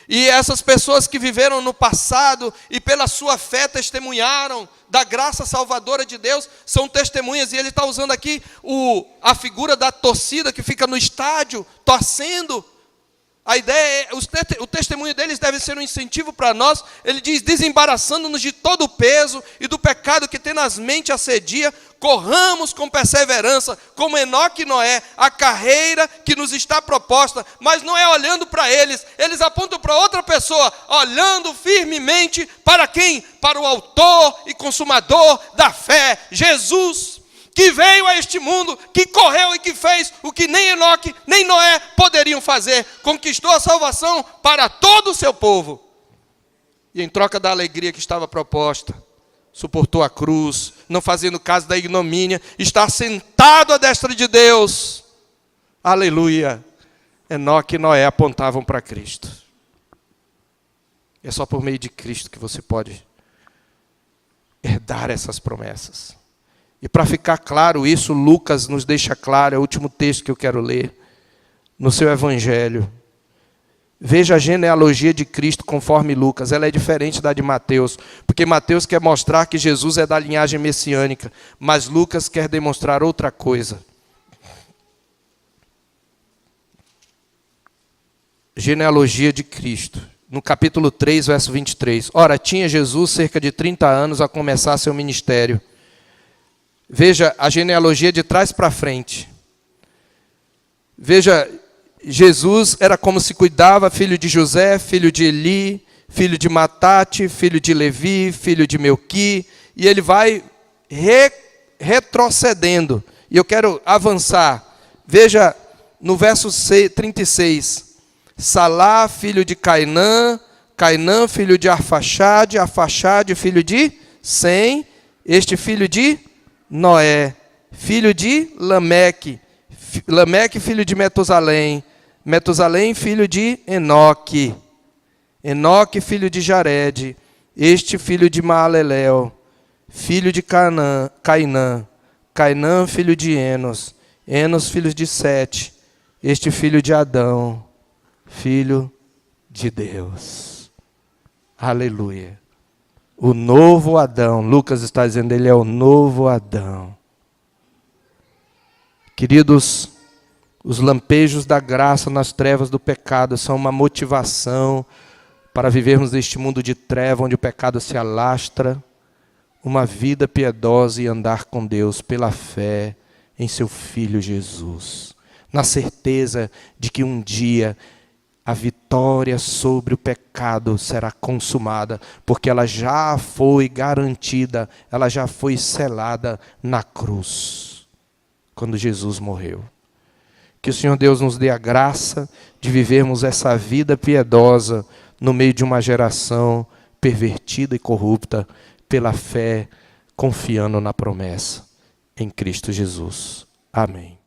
A: E essas pessoas que viveram no passado e pela sua fé testemunharam da graça salvadora de Deus, são testemunhas. E ele está usando aqui a figura da torcida que fica no estádio, torcendo. A ideia é, o testemunho deles deve ser um incentivo para nós. Ele diz: desembaraçando-nos de todo o peso e do pecado que tenazmente assedia, corramos com perseverança, como Enoque e Noé, a carreira que nos está proposta. Mas não é olhando para eles, eles apontam para outra pessoa, olhando firmemente para quem? Para o autor e consumador da fé, Jesus, que veio a este mundo, que correu e que fez o que nem Enoque, nem Noé poderiam fazer. Conquistou a salvação para todo o seu povo. E em troca da alegria que estava proposta, suportou a cruz, não fazendo caso da ignomínia, está sentado à destra de Deus. Aleluia! Enoque e Noé apontavam para Cristo. É só por meio de Cristo que você pode herdar essas promessas. E para ficar claro isso, Lucas nos deixa claro, é o último texto que eu quero ler, no seu evangelho. Veja a genealogia de Cristo conforme Lucas, ela é diferente da de Mateus, porque Mateus quer mostrar que Jesus é da linhagem messiânica, mas Lucas quer demonstrar outra coisa. Genealogia de Cristo, no capítulo 3, verso 23. Ora, tinha Jesus cerca de 30 anos a começar seu ministério. Veja a genealogia de trás para frente. Veja, Jesus era como se cuidava, filho de José, filho de Eli, filho de Matate, filho de Levi, filho de Melqui, e ele vai retrocedendo. E eu quero avançar. Veja no verso 36. Salá, filho de Cainã, Cainã, filho de Arfaxade, Arfaxade, filho de Sem, este filho de Noé, filho de Lameque, Lameque, filho de Metusalém, Metusalém, filho de Enoque, Enoque, filho de Jared, este filho de Maalalel, filho de Cainã, Cainã, filho de Enos, Enos, filho de Sete, este filho de Adão, filho de Deus. Aleluia. O novo Adão, Lucas está dizendo, ele é o novo Adão. Queridos, os lampejos da graça nas trevas do pecado são uma motivação para vivermos neste mundo de treva, onde o pecado se alastra, uma vida piedosa e andar com Deus pela fé em seu Filho Jesus, na certeza de que um dia a vitória sobre o pecado será consumada, porque ela já foi garantida, ela já foi selada na cruz, quando Jesus morreu. Que o Senhor Deus nos dê a graça de vivermos essa vida piedosa no meio de uma geração pervertida e corrupta, pela fé, confiando na promessa em Cristo Jesus. Amém.